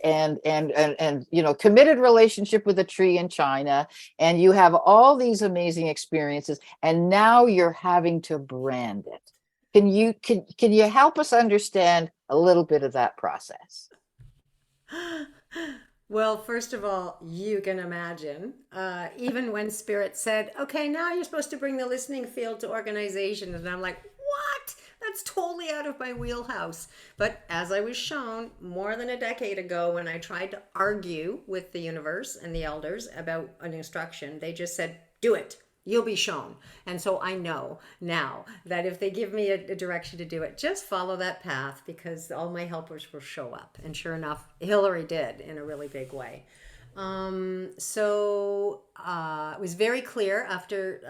committed relationship with a tree in China, and you have all these amazing experiences, and now you're having to brand it. Can you help us understand a little bit of that process? Well, first of all, you can imagine, even when Spirit said, okay, now you're supposed to bring the listening field to organizations. And I'm like, what? That's totally out of my wheelhouse. But as I was shown more than a decade ago, when I tried to argue with the universe and the elders about an instruction, they just said, do it. You'll be shown. And so I know now that if they give me a direction to do it, just follow that path, because all my helpers will show up. And sure enough, Hilary did, in a really big way. It was very clear after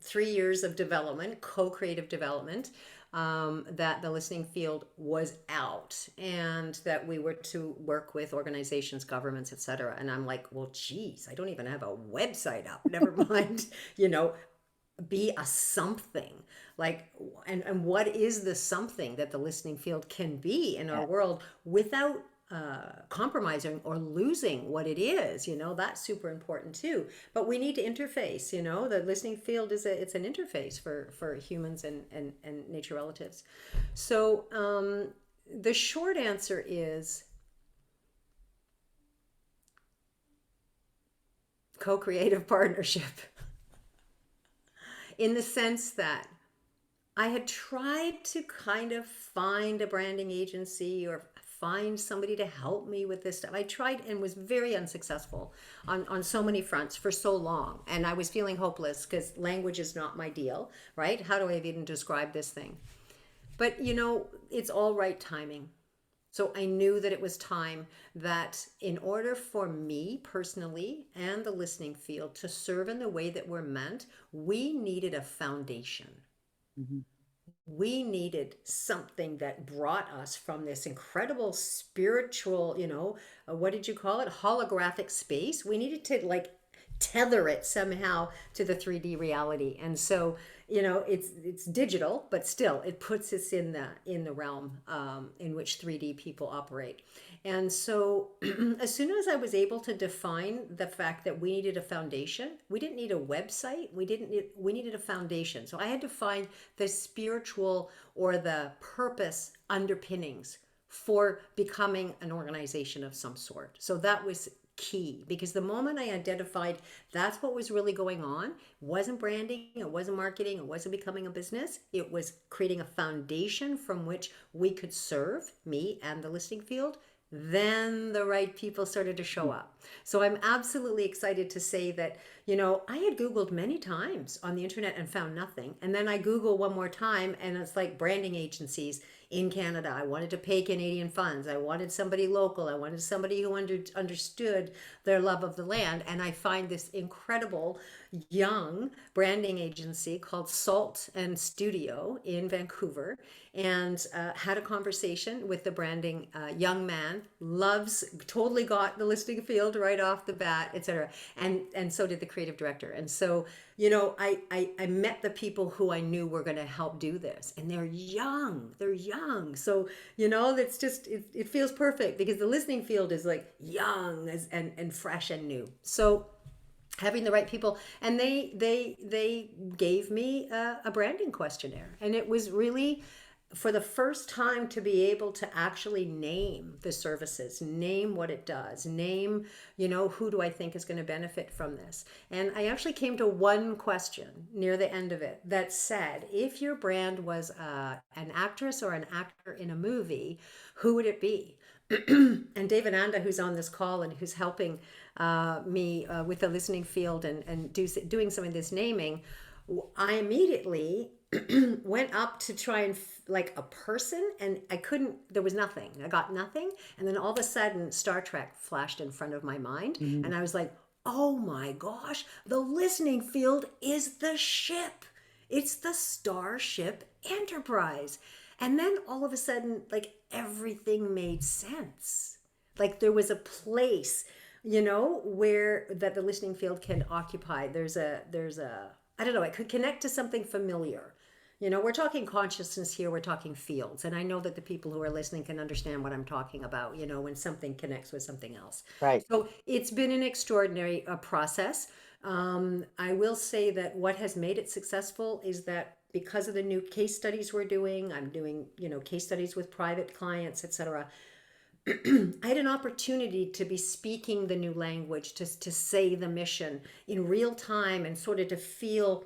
3 years of development, co-creative development, that the listening field was out, and that we were to work with organizations, governments, etc. And I'm like, well, geez, I don't even have a website up. Never mind, be a something. Like, and what is the something that the listening field can be in our world without compromising or losing what it is? That's super important too. But we need to interface. The listening field it's an interface for humans and nature relatives. So the short answer is co-creative partnership. In the sense that I had tried to kind of find a branding agency or find somebody to help me with this stuff. I tried and was very unsuccessful on so many fronts for so long. And I was feeling hopeless, because language is not my deal, right? How do I even describe this thing? But it's all right timing. So I knew that it was time, that in order for me personally and the listening field to serve in the way that we're meant, we needed a foundation. Mhm. We needed something that brought us from this incredible spiritual, what did you call it? Holographic space. We needed to tether it somehow to the 3D reality. And so, it's digital, but still it puts us in the realm in which 3D people operate. And so as soon as I was able to define the fact that we needed a foundation, we didn't need a website, we needed a foundation. So I had to find the spiritual or the purpose underpinnings for becoming an organization of some sort. So that was key, because the moment I identified that's what was really going on, wasn't branding, it wasn't marketing, it wasn't becoming a business, it was creating a foundation from which we could serve, me and the listing field, then the right people started to show up. So I'm absolutely excited to say that, I had Googled many times on the internet and found nothing. And then I Google one more time and it's like branding agencies in Canada. I wanted to pay Canadian funds. I wanted somebody local. I wanted somebody who understood their love of the land. And I find this incredible young branding agency called Salt and Studio in Vancouver, and had a conversation with the branding young man, totally got the listing field right off the bat, etc. And so did the creative director. And so, I met the people who I knew were going to help do this, and they're young. So, that's just, it feels perfect, because the listening field is like young and fresh and new. So having the right people, and they gave me a branding questionnaire, and it was really for the first time to be able to actually name the services, name what it does, name, who do I think is going to benefit from this. And I actually came to one question near the end of it that said, if your brand was an actress or an actor in a movie, who would it be? And David Anda, who's on this call and who's helping me with the listening field and doing some of this naming, I immediately went up to try and like a person, and I couldn't, there was nothing. I got nothing. And then all of a sudden Star Trek flashed in front of my mind. And I was like, oh my gosh, the listening field is the ship. It's the Starship Enterprise. And then all of a sudden, like, everything made sense. Like there was a place, where that the listening field can occupy. There's a, I don't know, it could connect to something familiar. We're talking consciousness here, we're talking fields. And I know that the people who are listening can understand what I'm talking about, when something connects with something else. Right. So it's been an extraordinary process. I will say that what has made it successful is that because of the new case studies we're doing, I'm doing, case studies with private clients, etc. I had an opportunity to be speaking the new language, to say the mission in real time, and sort of to feel,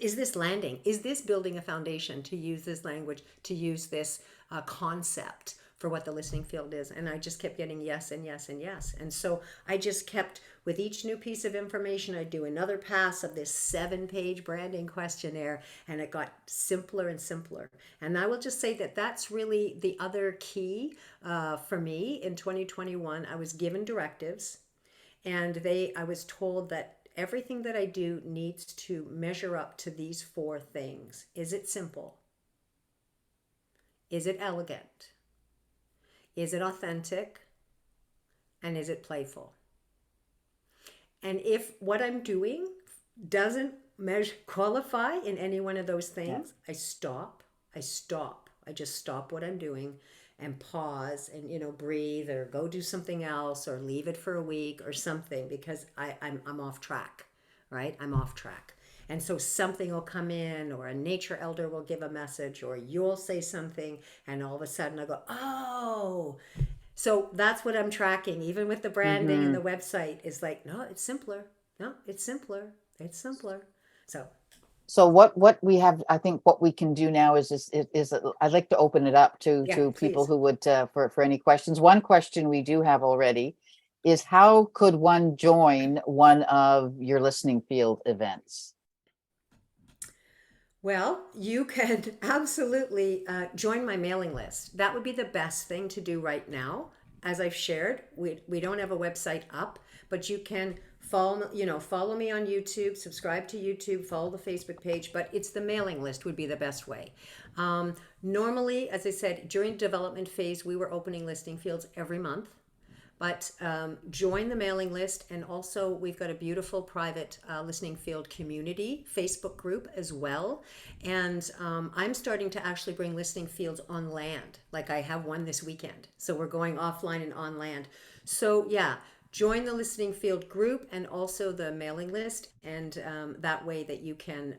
is this landing? Is this building a foundation to use this language, to use this concept for what the listening field is? And I just kept getting yes and yes and yes. And so I just kept, with each new piece of information, I'd do another pass of this 7-page branding questionnaire, and it got simpler and simpler. And I will just say that that's really the other key for me in 2021. I was given directives, and I was told that everything that I do needs to measure up to these 4 things. Is it simple? Is it elegant? Is it authentic? And is it playful? And if what I'm doing doesn't qualify in any one of those things, I stop. I just stop what I'm doing and pause and, breathe, or go do something else, or leave it for a week or something, because I'm off track, right? I'm off track. And so something will come in, or a nature elder will give a message, or you'll say something, and all of a sudden I go, oh. So that's what I'm tracking, even with the branding and the website, is like, no, it's simpler. No, it's simpler. It's simpler. So what we have, I think what we can do now is I'd like to open it up to people please. who would, for any questions. One question we do have already is, how could one join one of your listening field events? Well, you can absolutely join my mailing list. That would be the best thing to do right now. As I've shared, we don't have a website up, but you can follow me on YouTube, subscribe to YouTube, follow the Facebook page, but it's the mailing list would be the best way. Normally, as I said, during development phase, we were opening listing fields every month. But join the mailing list, and also we've got a beautiful private listening field community Facebook group as well. And I'm starting to actually bring listening fields on land. Like I have one this weekend. So we're going offline and on land. So yeah, join the listening field group and also the mailing list, and that way that you can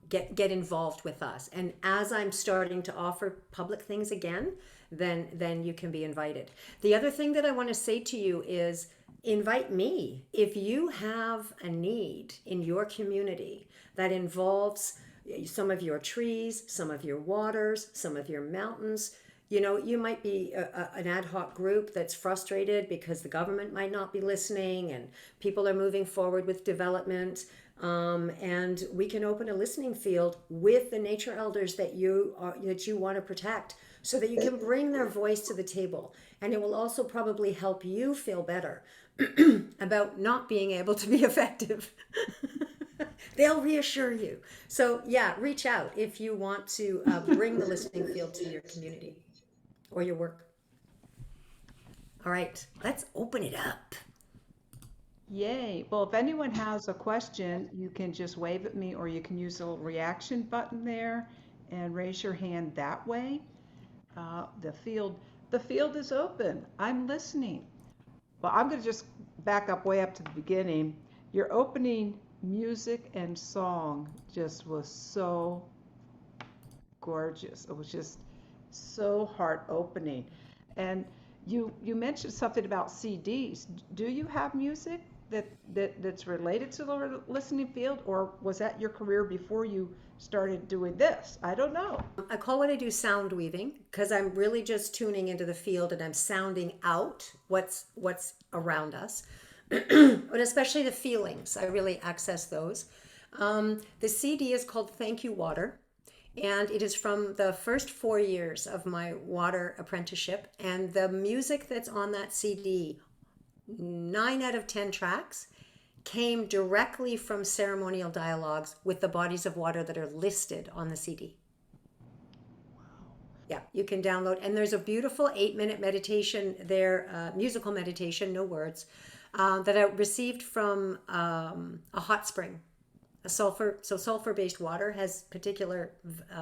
get involved with us. And as I'm starting to offer public things again, then you can be invited. The other thing that I want to say to you is invite me. If you have a need in your community that involves some of your trees, some of your waters, some of your mountains, you know, you might be an ad hoc group that's frustrated because the government might not be listening and people are moving forward with development. And we can open a listening field with the nature elders that you want to protect, so that you can bring their voice to the table. And it will also probably help you feel better about not being able to be effective. They'll reassure you. So yeah, reach out if you want to bring the listening field to your community or your work. All right, let's open it up. Yay. Well, if anyone has a question, you can just wave at me, or you can use the little reaction button there and raise your hand that way. The field is open. I'm listening. Well, I'm going to just back up way up to the beginning. Your opening music and song just was so gorgeous. It was just so heart opening. And you mentioned something about CDs. Do you have music that's related to the listening field, or was that your career before you started doing this? I don't know. I call what I do sound weaving, because I'm really just tuning into the field and I'm sounding out what's around us. But especially the feelings, I really access those. The CD is called Thank You Water, and it is from the first 4 years of my water apprenticeship. And the music that's on that CD, 9 out of 10 tracks, came directly from ceremonial dialogues with the bodies of water that are listed on the CD. Yeah, you can download, and there's a beautiful 8-minute meditation there, musical meditation, no words, that I received from a hot spring. Sulfur-based water has particular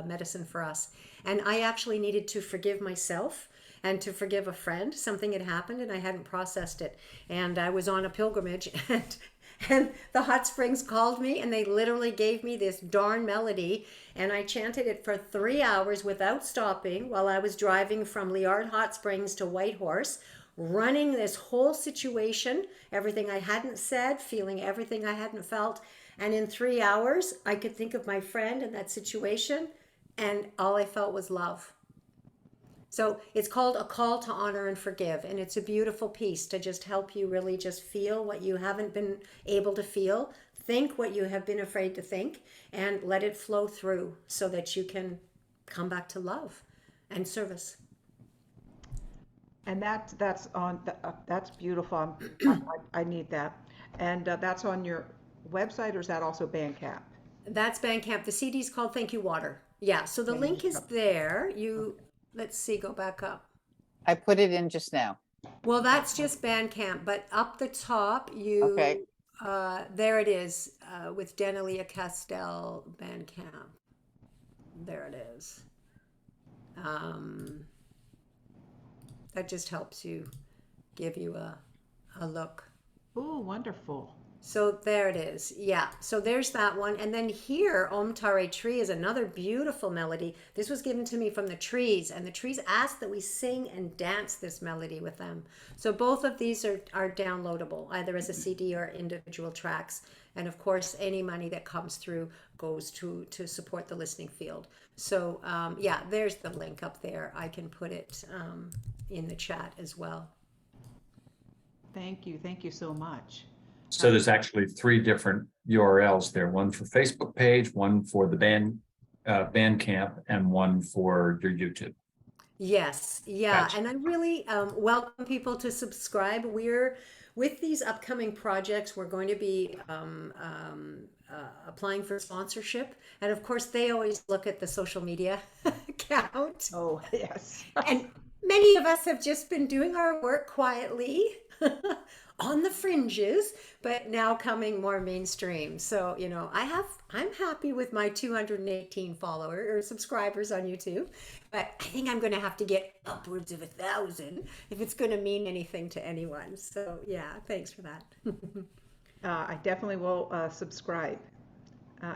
medicine for us. And I actually needed to forgive myself and to forgive a friend. Something had happened and I hadn't processed it. And I was on a pilgrimage, and the hot springs called me, and they literally gave me this darn melody, and I chanted it for 3 hours without stopping while I was driving from Liard Hot Springs to Whitehorse, running this whole situation, everything I hadn't said, feeling everything I hadn't felt. And in 3 hours, I could think of my friend and that situation, and all I felt was love. So it's called A Call to Honor and Forgive, and it's a beautiful piece to just help you really just feel what you haven't been able to feel, think what you have been afraid to think, and let it flow through so that you can come back to love and service. And that's beautiful. I need that. And that's on your website, or is that also Bandcamp? That's Bandcamp. The CD is called Thank You Water. Yeah, so the link is there. Let's see, go back up. I put it in just now. Well, that's just Bandcamp, but up the top, Okay. There it is, with Danielea Castell, Bandcamp. There it is. That just helps you, give you a look. Oh, wonderful. So there it is. Yeah. So there's that one. And then here, Om Tare Tree is another beautiful melody. This was given to me from the trees, and the trees asked that we sing and dance this melody with them. So both of these are downloadable, either as a CD or individual tracks. And of course, any money that comes through goes to support the listening field. So yeah, there's the link up there. I can put it in the chat as well. Thank you. Thank you so much. So there's actually 3 different URLs there, one for Facebook page, one for the Bandcamp, and one for your YouTube. Yes, yeah, Gotcha. and I really welcome people to subscribe. With these upcoming projects, we're going to be applying for sponsorship, and of course, they always look at the social media account. Oh, yes. And Many of us have just been doing our work quietly on the fringes, but now coming more mainstream. So, I'm happy with my 218 followers or subscribers on YouTube, but I think I'm going to have to get upwards of 1,000 if it's going to mean anything to anyone. So, yeah, thanks for that. I definitely will subscribe.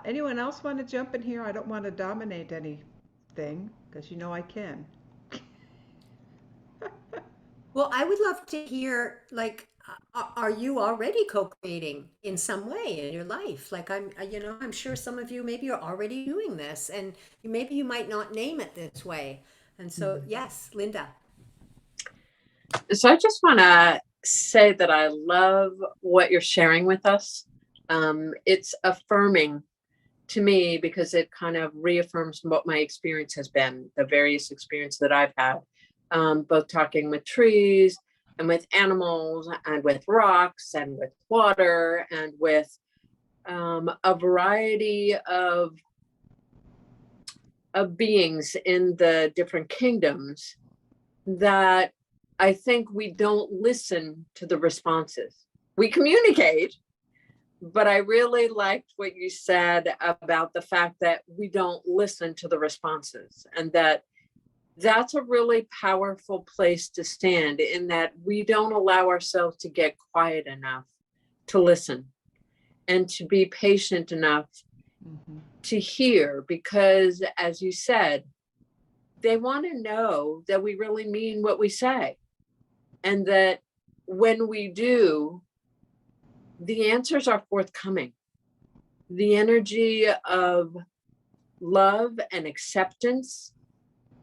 Anyone else want to jump in here? I don't want to dominate anything because I can. Well, I would love to hear, like, are you already co-creating in some way in your life? Like, I'm sure some of you maybe are already doing this, and maybe you might not name it this way. And so, yes, Linda. So I just want to say that I love what you're sharing with us. It's affirming to me because it kind of reaffirms what my experience has been, the various experiences that I've had. Both talking with trees and with animals and with rocks and with water and with a variety of beings in the different kingdoms, that I think we don't listen to the responses. We communicate, but I really liked what you said about the fact that we don't listen to the responses, and that's a really powerful place to stand, in that we don't allow ourselves to get quiet enough to listen and to be patient enough to hear, because as you said, they want to know that we really mean what we say, and that when we do, the answers are forthcoming. The energy of love and acceptance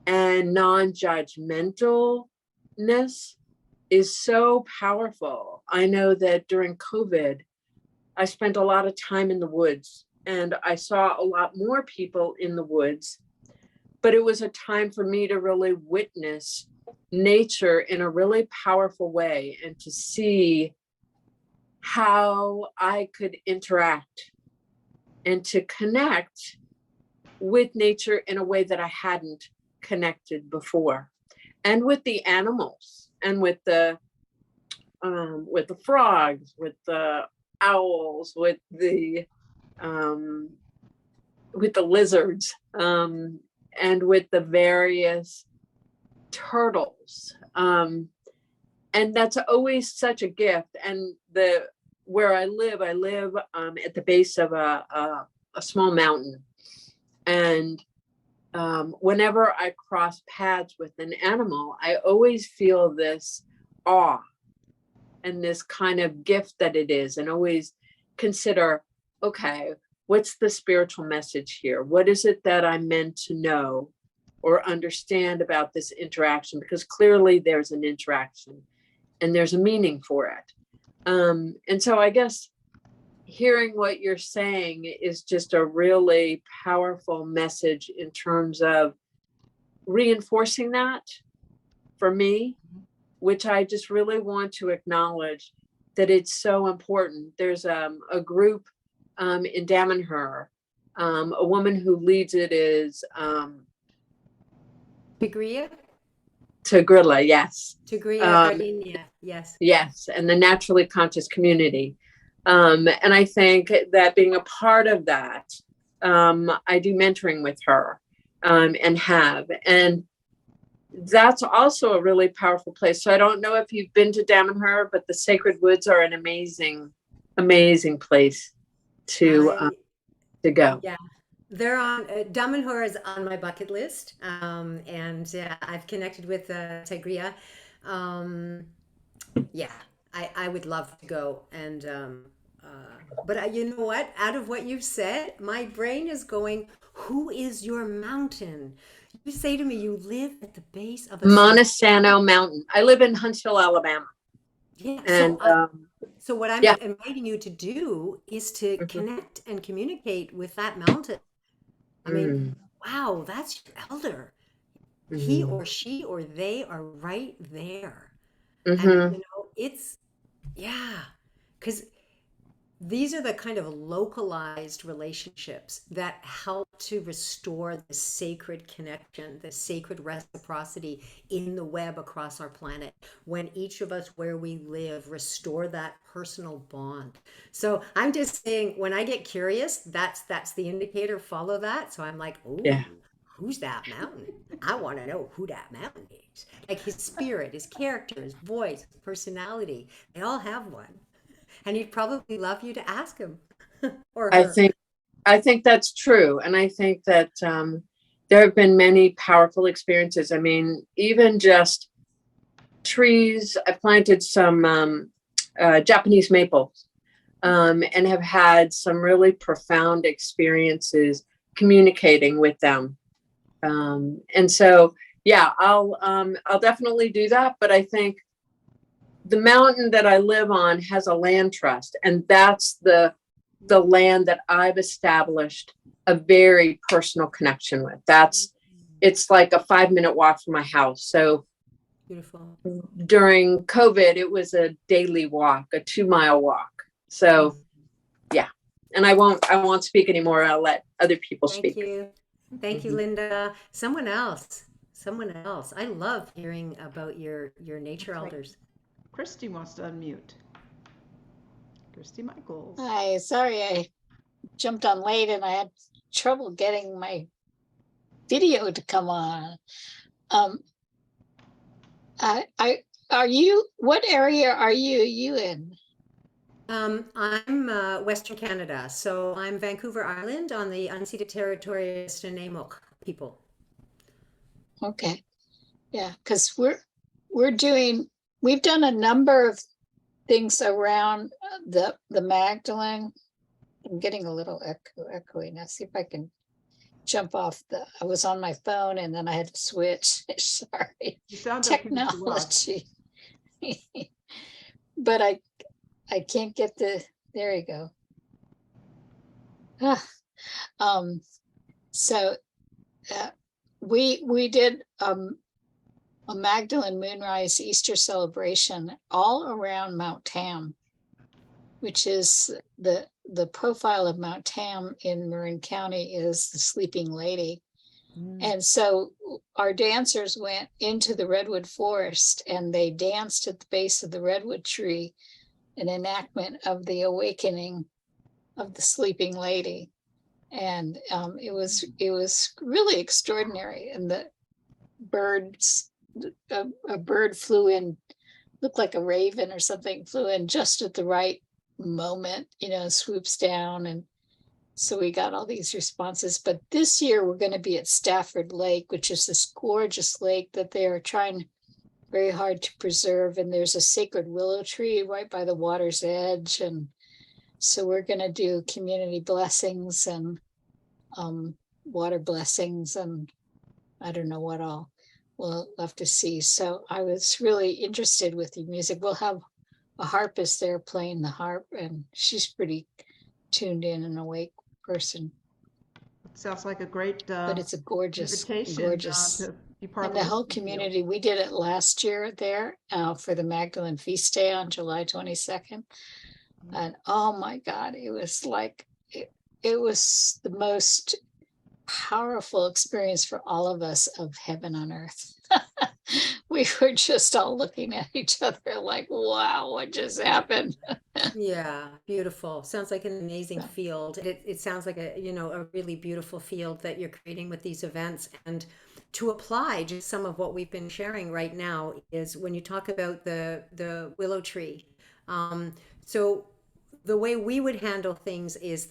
and non-judgmentalness is so powerful. I know that during COVID, I spent a lot of time in the woods, and I saw a lot more people in the woods, but it was a time for me to really witness nature in a really powerful way, and to see how I could interact and to connect with nature in a way that I hadn't connected before, and with the animals, and with the frogs, with the owls, with the lizards, and with the various turtles, and that's always such a gift. And where I live at the base of a small mountain, and whenever I cross paths with an animal, I always feel this awe and this kind of gift that it is, and always consider, okay, what's the spiritual message here? What is it that I'm meant to know or understand about this interaction? Because clearly there's an interaction and there's a meaning for it. And so I guess hearing what you're saying is just a really powerful message in terms of reinforcing that for me, which I just really want to acknowledge that it's so important. There's a group in Damanhur, a woman who leads it is Tigria? Tigrilla, yes. Tigria Gardenia, yes. Yes, and the naturally conscious community. And I think that being a part of that, I do mentoring with her, and that's also a really powerful place. So I don't know if you've been to Damanhur, but the Sacred Woods are an amazing, amazing place to go. Yeah. They're on Damanhur is on my bucket list, and I've connected with Tigria. Yeah, I would love to go, and but you know what? Out of what you've said, my brain is going, who is your mountain? You say to me, you live at the base of a Montesano Mountain. I live in Huntsville, Alabama. Yeah. And So what I'm inviting you to do is to connect and communicate with that mountain. I mean, wow, that's your elder. He or she or they are right there. And it's, because these are the kind of localized relationships that help to restore the sacred connection, the sacred reciprocity in the web across our planet. When each of us where we live restore that personal bond. So I'm just saying, when I get curious, that's the indicator. Follow that. So I'm like, oh, Yeah. who's that mountain? I want to know who that mountain is. Like his spirit, his character, his voice, his personality. They all have one. And he'd probably love you to ask him or I her. think I think that's true. And I think that there have been many powerful experiences. I mean, even just trees. I planted some Japanese maples and have had some really profound experiences communicating with them. And so, yeah, I'll definitely do that. But I think the mountain that I live on has a land trust, and that's the land that I've established a very personal connection with. It's like a 5-minute walk from my house. So Beautiful. during COVID, it was a daily walk, a 2-mile walk. So yeah. And I won't speak anymore. I'll let other people Thank speak. you. Thank you, Linda. Someone else. Someone else. I love hearing about your nature Looks like- elders. Christy wants to unmute. Christy Michaels. Hi, sorry I jumped on late and I had trouble getting my video to come on. What area are you in? I'm Western Canada, so I'm Vancouver Island on the unceded territory of Snuneymuxw people. Okay, yeah, because we've done a number of things around the Magdalene. I'm getting a little echoey now. See if I can jump off I was on my phone and then I had to switch. Sorry, You sound okay to us. technology. But I can't get there you go. So we did a Magdalene Moonrise Easter celebration all around Mount Tam, which is the profile of Mount Tam in Marin County is the Sleeping Lady. And so our dancers went into the redwood forest and they danced at the base of the redwood tree, an enactment of the awakening of the Sleeping Lady. And it was really extraordinary. And the birds, a bird flew in, looked like a raven or something, flew in just at the right moment, swoops down. And so we got all these responses. But this year we're going to be at Stafford Lake, which is this gorgeous lake that they are trying very hard to preserve. And there's a sacred willow tree right by the water's edge. And so we're going to do community blessings and water blessings and I don't know what all. We'll have to see. So I was really interested with your music. We'll have a harpist there playing the harp, and she's pretty tuned in and awake person. It sounds like a great But it's a gorgeous, invitation to be part and of the whole listening field. community. We did it last year there for the Magdalene Feast Day on July 22nd. And oh my God, it was like, it was the most powerful experience for all of us of heaven on earth. We were just all looking at each other like, wow, what just happened? Yeah, beautiful. Sounds like an amazing field. It sounds like a really beautiful field that you're creating with these events. And to apply just some of what we've been sharing right now is when you talk about the willow tree. So the way we would handle things is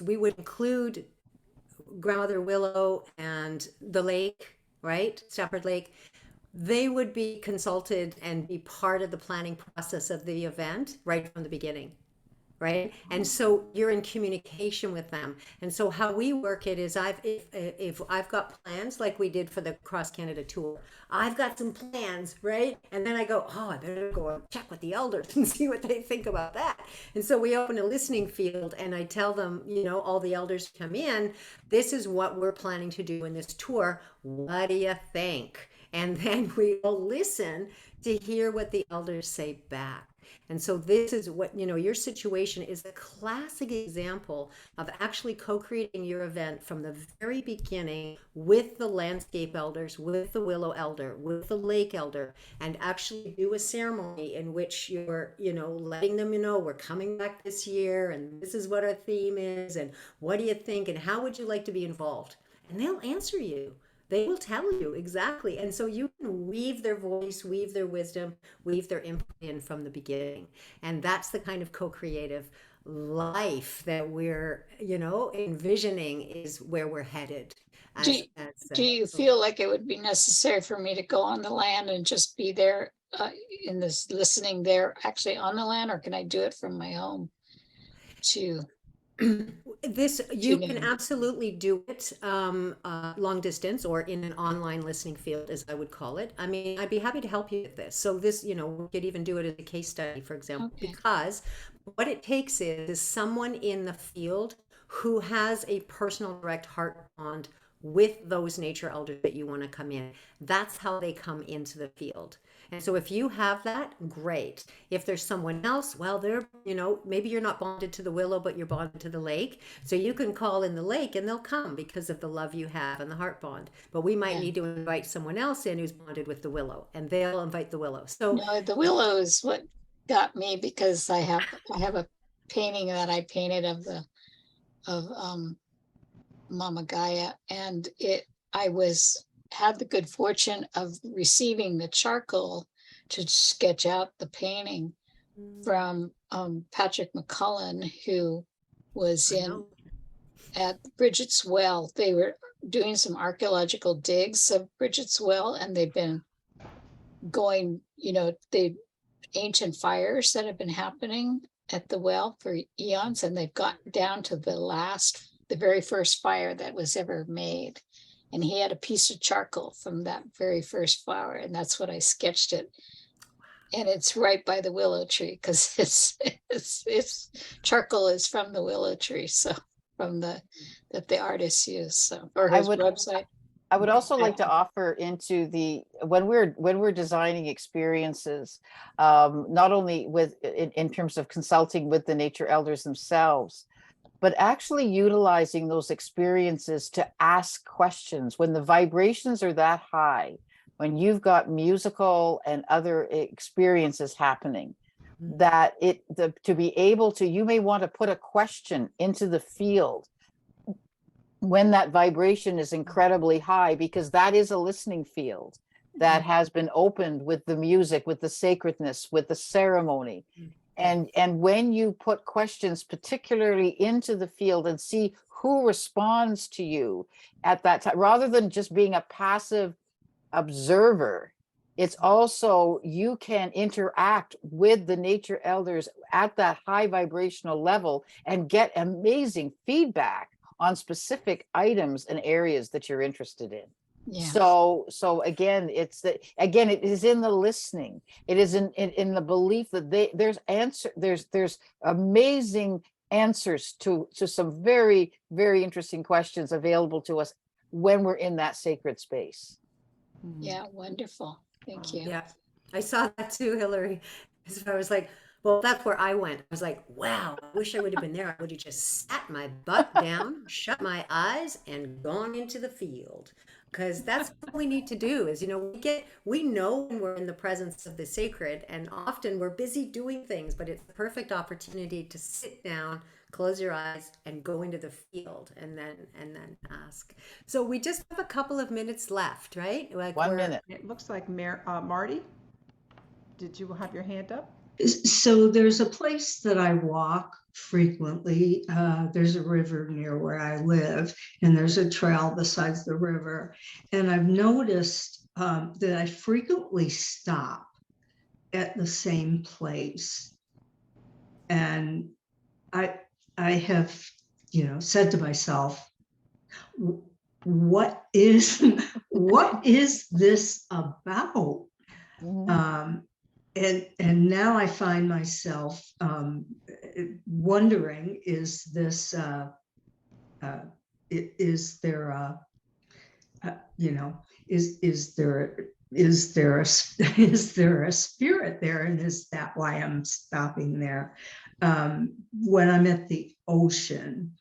we would include Grandmother Willow and the lake, right? Stafford Lake. They would be consulted and be part of the planning process of the event right from the beginning, right? And so you're in communication with them. And so how we work it is if I've got plans like we did for the Cross Canada tour, I've got some plans, right? And then I go, I better go and check with the elders and see what they think about that. And so we open a listening field and I tell them, all the elders come in, this is what we're planning to do in this tour. What do you think? And then we will listen to hear what the elders say back. And so this is what, your situation is a classic example of actually co-creating your event from the very beginning with the landscape elders, with the willow elder, with the lake elder, and actually do a ceremony in which you're, letting them know we're coming back this year and this is what our theme is and what do you think and how would you like to be involved? And they'll answer you. They will tell you exactly. And so you can weave their voice, weave their wisdom, weave their input in from the beginning. And that's the kind of co-creative life that we're, envisioning is where we're headed. Do you feel like it would be necessary for me to go on the land and just be there in this listening there actually on the land, or can I do it from my home too? You can absolutely do it long distance or in an online listening field, as I would call it. I mean, I'd be happy to help you with this. So this, we could even do it as a case study, for example, because what it takes is someone in the field who has a personal direct heart bond with those nature elders that you want to come in. That's how they come into the field. And so if you have that, great. If there's someone else, well, they're, maybe you're not bonded to the willow, but you're bonded to the lake. So you can call in the lake and they'll come because of the love you have and the heart bond. But we might need to invite someone else in who's bonded with the willow, and they'll invite the willow. So no, the willow is what got me, because I have a painting that I painted of Mama Gaia, and I had the good fortune of receiving the charcoal to sketch out the painting from Patrick McCullen, who was at Bridget's Well. They were doing some archaeological digs of Bridget's Well, and they've been going, the ancient fires that have been happening at the well for eons, and they've gotten down to the very first fire that was ever made. And he had a piece of charcoal from that very first fire, and that's what I sketched it. And it's right by the willow tree, because it's charcoal is from the willow tree, so that the artist used, so, or his website. I would also like to offer into when we're designing experiences, not only in terms of consulting with the nature elders themselves, but actually utilizing those experiences to ask questions when the vibrations are that high, when you've got musical and other experiences happening, that to be able to, you may want to put a question into the field when that vibration is incredibly high, because that is a listening field that has been opened with the music, with the sacredness, with the ceremony. And when you put questions particularly into the field and see who responds to you at that time, rather than just being a passive observer, it's also, you can interact with the nature elders at that high vibrational level and get amazing feedback on specific items and areas that you're interested in. Yeah. So again, it is in the listening. It is in the belief that there's amazing answers to some very, very interesting questions available to us when we're in that sacred space. Yeah, wonderful. Thank you. Yeah, I saw that too, Hilary. So I was like, well, that's where I went. I was like, wow, I wish I would have been there. I would have just sat my butt down, shut my eyes, and gone into the field. Because that's what we need to do is, we know when we're in the presence of the sacred, and often we're busy doing things, but it's the perfect opportunity to sit down, close your eyes, and go into the field and then ask. So we just have a couple of minutes left, right? Like 1 minute. It looks like Marty, did you have your hand up? So there's a place that I walk frequently. There's a river near where I live, and there's a trail besides the river. And I've noticed that I frequently stop at the same place. And I have, said to myself, what is this about? And now I find myself wondering, is this is there is there a, is there a spirit there? And is that why I'm stopping there? When I'm at the ocean,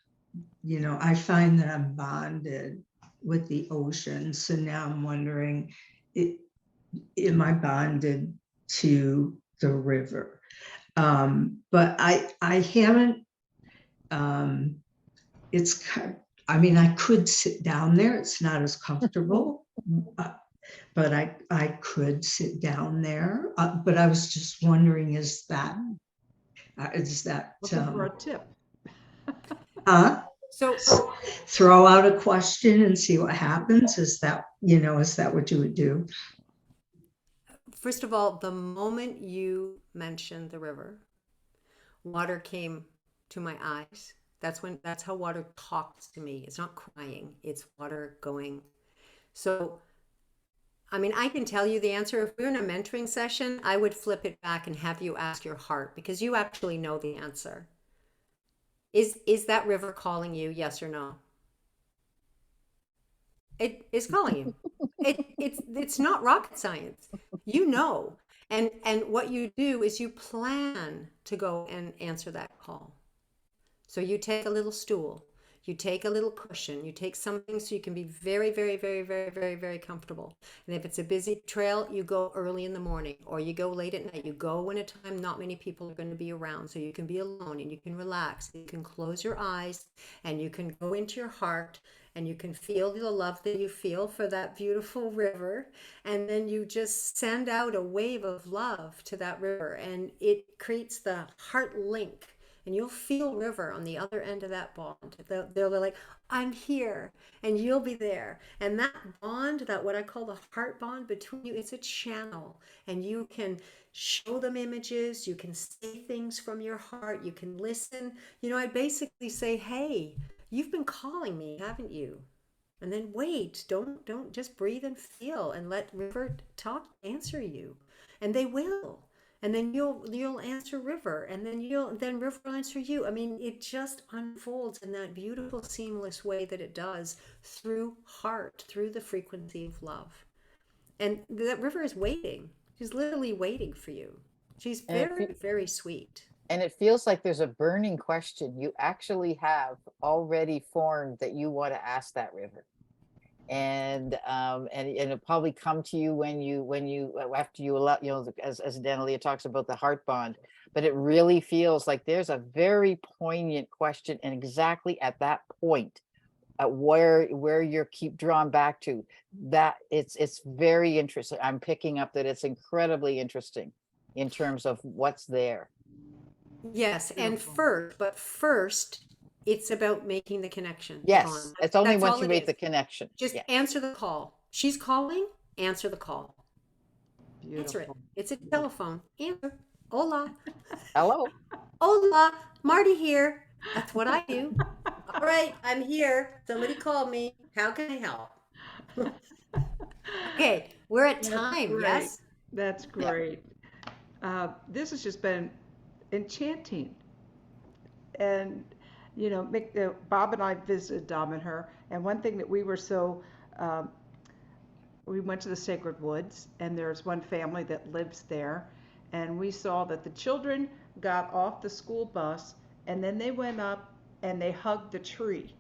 I find that I'm bonded with the ocean. So now I'm wondering, am I bonded to the river? But I haven't, I mean, I could sit down there. It's not as comfortable, but I could sit down there. But I was just wondering, is that Looking for a tip. huh? So Throw out a question and see what happens? Is that what you would do? first of all, the moment you mentioned the river, water came to my eyes. That's how water talks to me. It's not crying, it's water going. So, I mean, I can tell you the answer. If we're in a mentoring session, I would flip it back and have you ask your heart because you actually know the answer. Is that river calling you? Yes or no? It is calling you. It's not rocket science. You know. And what you do is you plan to go and answer that call. So you take a little stool, you take a little cushion, you take something so you can be very, very, very, very, very, very comfortable. And if it's a busy trail, you go early in the morning or you go late at night. You go when a time not many people are going to be around so you can be alone and you can relax. You can close your eyes and you can go into your heart and you can feel the love that you feel for that beautiful river. And then you just send out a wave of love to that river and it creates the heart link. And you'll feel river on the other end of that bond. They'll be like, I'm here, and you'll be there. And that bond, that what I call the heart bond between you, it's a channel. And you can show them images, you can say things from your heart, you can listen. I basically say, hey, you've been calling me, haven't you? And then wait, don't just breathe and feel and let river talk, answer you. And they will. And then you'll answer river and then river will answer you. I mean, it just unfolds in that beautiful seamless way that it does through heart, through the frequency of love. And that river is waiting. She's literally waiting for you. She's very, very sweet. And it feels like there's a burning question you actually have already formed that you want to ask that river. And it'll probably come to you when you after you allow, as Danielea talks about the heart bond, but it really feels like there's a very poignant question, and exactly at that point where you keep drawn back to, that it's very interesting. I'm picking up that it's incredibly interesting in terms of what's there. Yes, and first it's about making the connection. Yes, it's only That's once all you it make is. the connection. Just Yeah. answer the call. She's calling, answer the call. Beautiful. Answer it. It's a telephone. Answer. Hola. Hello. Hola. Marty here. That's what I do. All right, I'm here. Somebody called me. How can I help? Okay, we're at time, Great. yes? That's great. This has just been enchanting. And, Bob and I visited Dom and her, and one thing that we were we went to the Sacred Woods, and there's one family that lives there, and we saw that the children got off the school bus, and then they went up and they hugged the tree,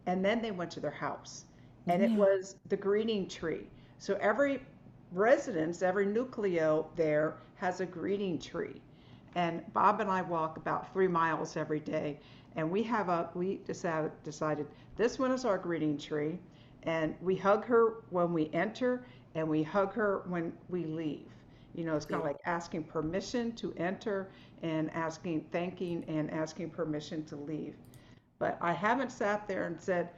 and then they went to their house, and it was the greeting tree. So every residence, every nucleo there has a greeting tree. And Bob and I walk about 3 miles every day, and we decided this one is our greeting tree, and we hug her when we enter, and we hug her when we leave. It's kind of like asking permission to enter and thanking and asking permission to leave. But I haven't sat there and said,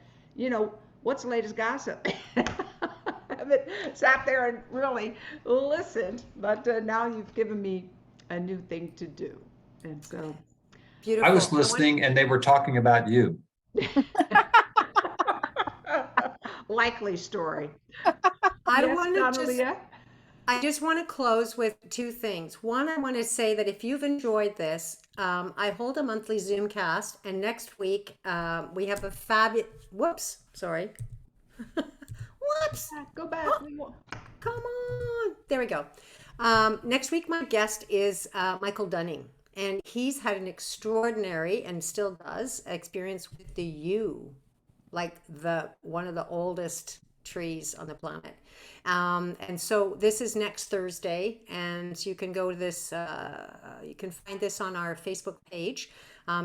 what's the latest gossip? I haven't sat there and really listened, but now you've given me a new thing to do. And so Beautiful. I was listening and they were talking about you. likely story. I Yes, want to Danielea? I just want to close with two things. One, I want to say that if you've enjoyed this, I hold a monthly Zoom cast, and next week we have a fabulous. Whoops, sorry. Whoops. Go back. Come on. There we go. Next week, my guest is Michael Dunning, and he's had an extraordinary, and still does, experience with the yew, like one of the oldest trees on the planet. And so this is next Thursday, and you can go to this, you can find this on our Facebook page.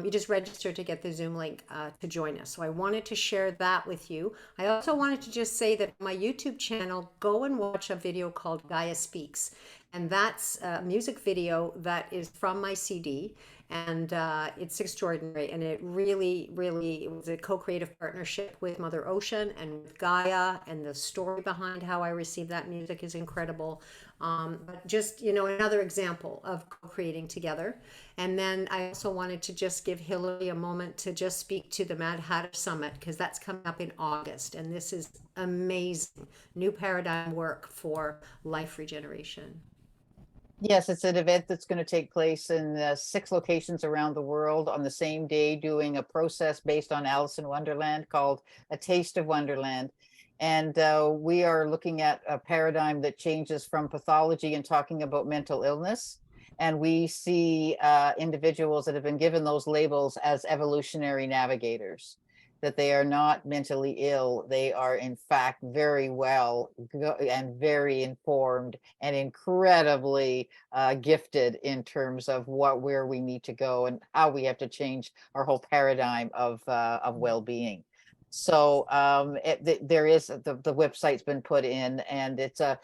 You just register to get the Zoom link to join us. So I wanted to share that with you. I also wanted to just say that on my YouTube channel, go and watch a video called Gaia Speaks. And that's a music video that is from my CD. And it's extraordinary. And it really, really, it was a co-creative partnership with Mother Ocean and with Gaia. And the story behind how I received that music is incredible. But just, another example of co-creating together. And then I also wanted to just give Hilary a moment to just speak to the Mad Hatter Summit, because that's coming up in August. And this is amazing. New paradigm work for life regeneration. Yes, it's an event that's going to take place in 6 locations around the world on the same day, doing a process based on Alice in Wonderland called A Taste of Wonderland. And we are looking at a paradigm that changes from pathology and talking about mental illness. And we see individuals that have been given those labels as evolutionary navigators, that they are not mentally ill. They are in fact very well and very informed and incredibly gifted in terms of where we need to go and how we have to change our whole paradigm of well-being. So there is the website's been put in, and it's a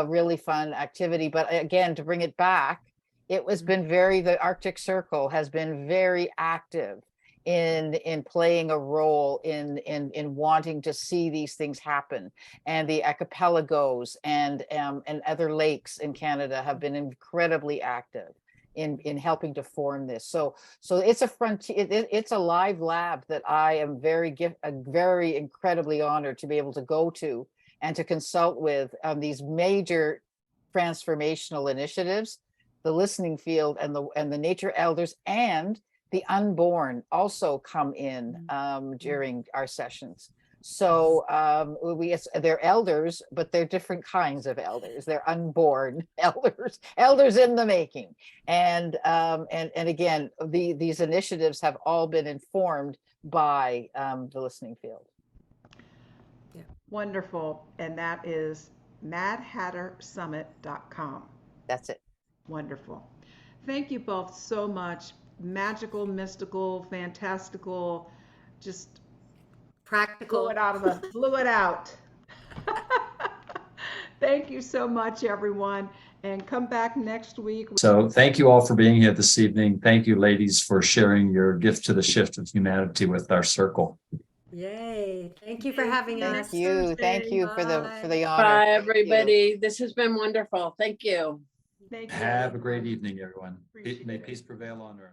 really fun activity. But again, to bring it back, the Arctic Circle has been very active in playing a role in wanting to see these things happen. And the archipelagos and other lakes in Canada have been incredibly active in helping to form this. So it's a frontier, it's a live lab that I am very incredibly honored to be able to go to and to consult with on these major transformational initiatives. The listening field and the nature elders and the unborn also come in during our sessions. So they're elders, but they're different kinds of elders. They're unborn elders in the making. And again, these initiatives have all been informed by the listening field. Yeah. Wonderful. And that is madhattersummit.com. That's it. Wonderful. Thank you both so much. Magical, mystical, fantastical, just practical. Blew it out. Thank you so much, everyone. And come back next week. So thank you all for being here this evening. Thank you, ladies, for sharing your gift to the shift of humanity with our circle. Yay. Thank you for having us. Thank you for the honor. Bye, everybody. This has been wonderful. Thank you. Thank you. Have a great evening, everyone. May peace prevail on earth.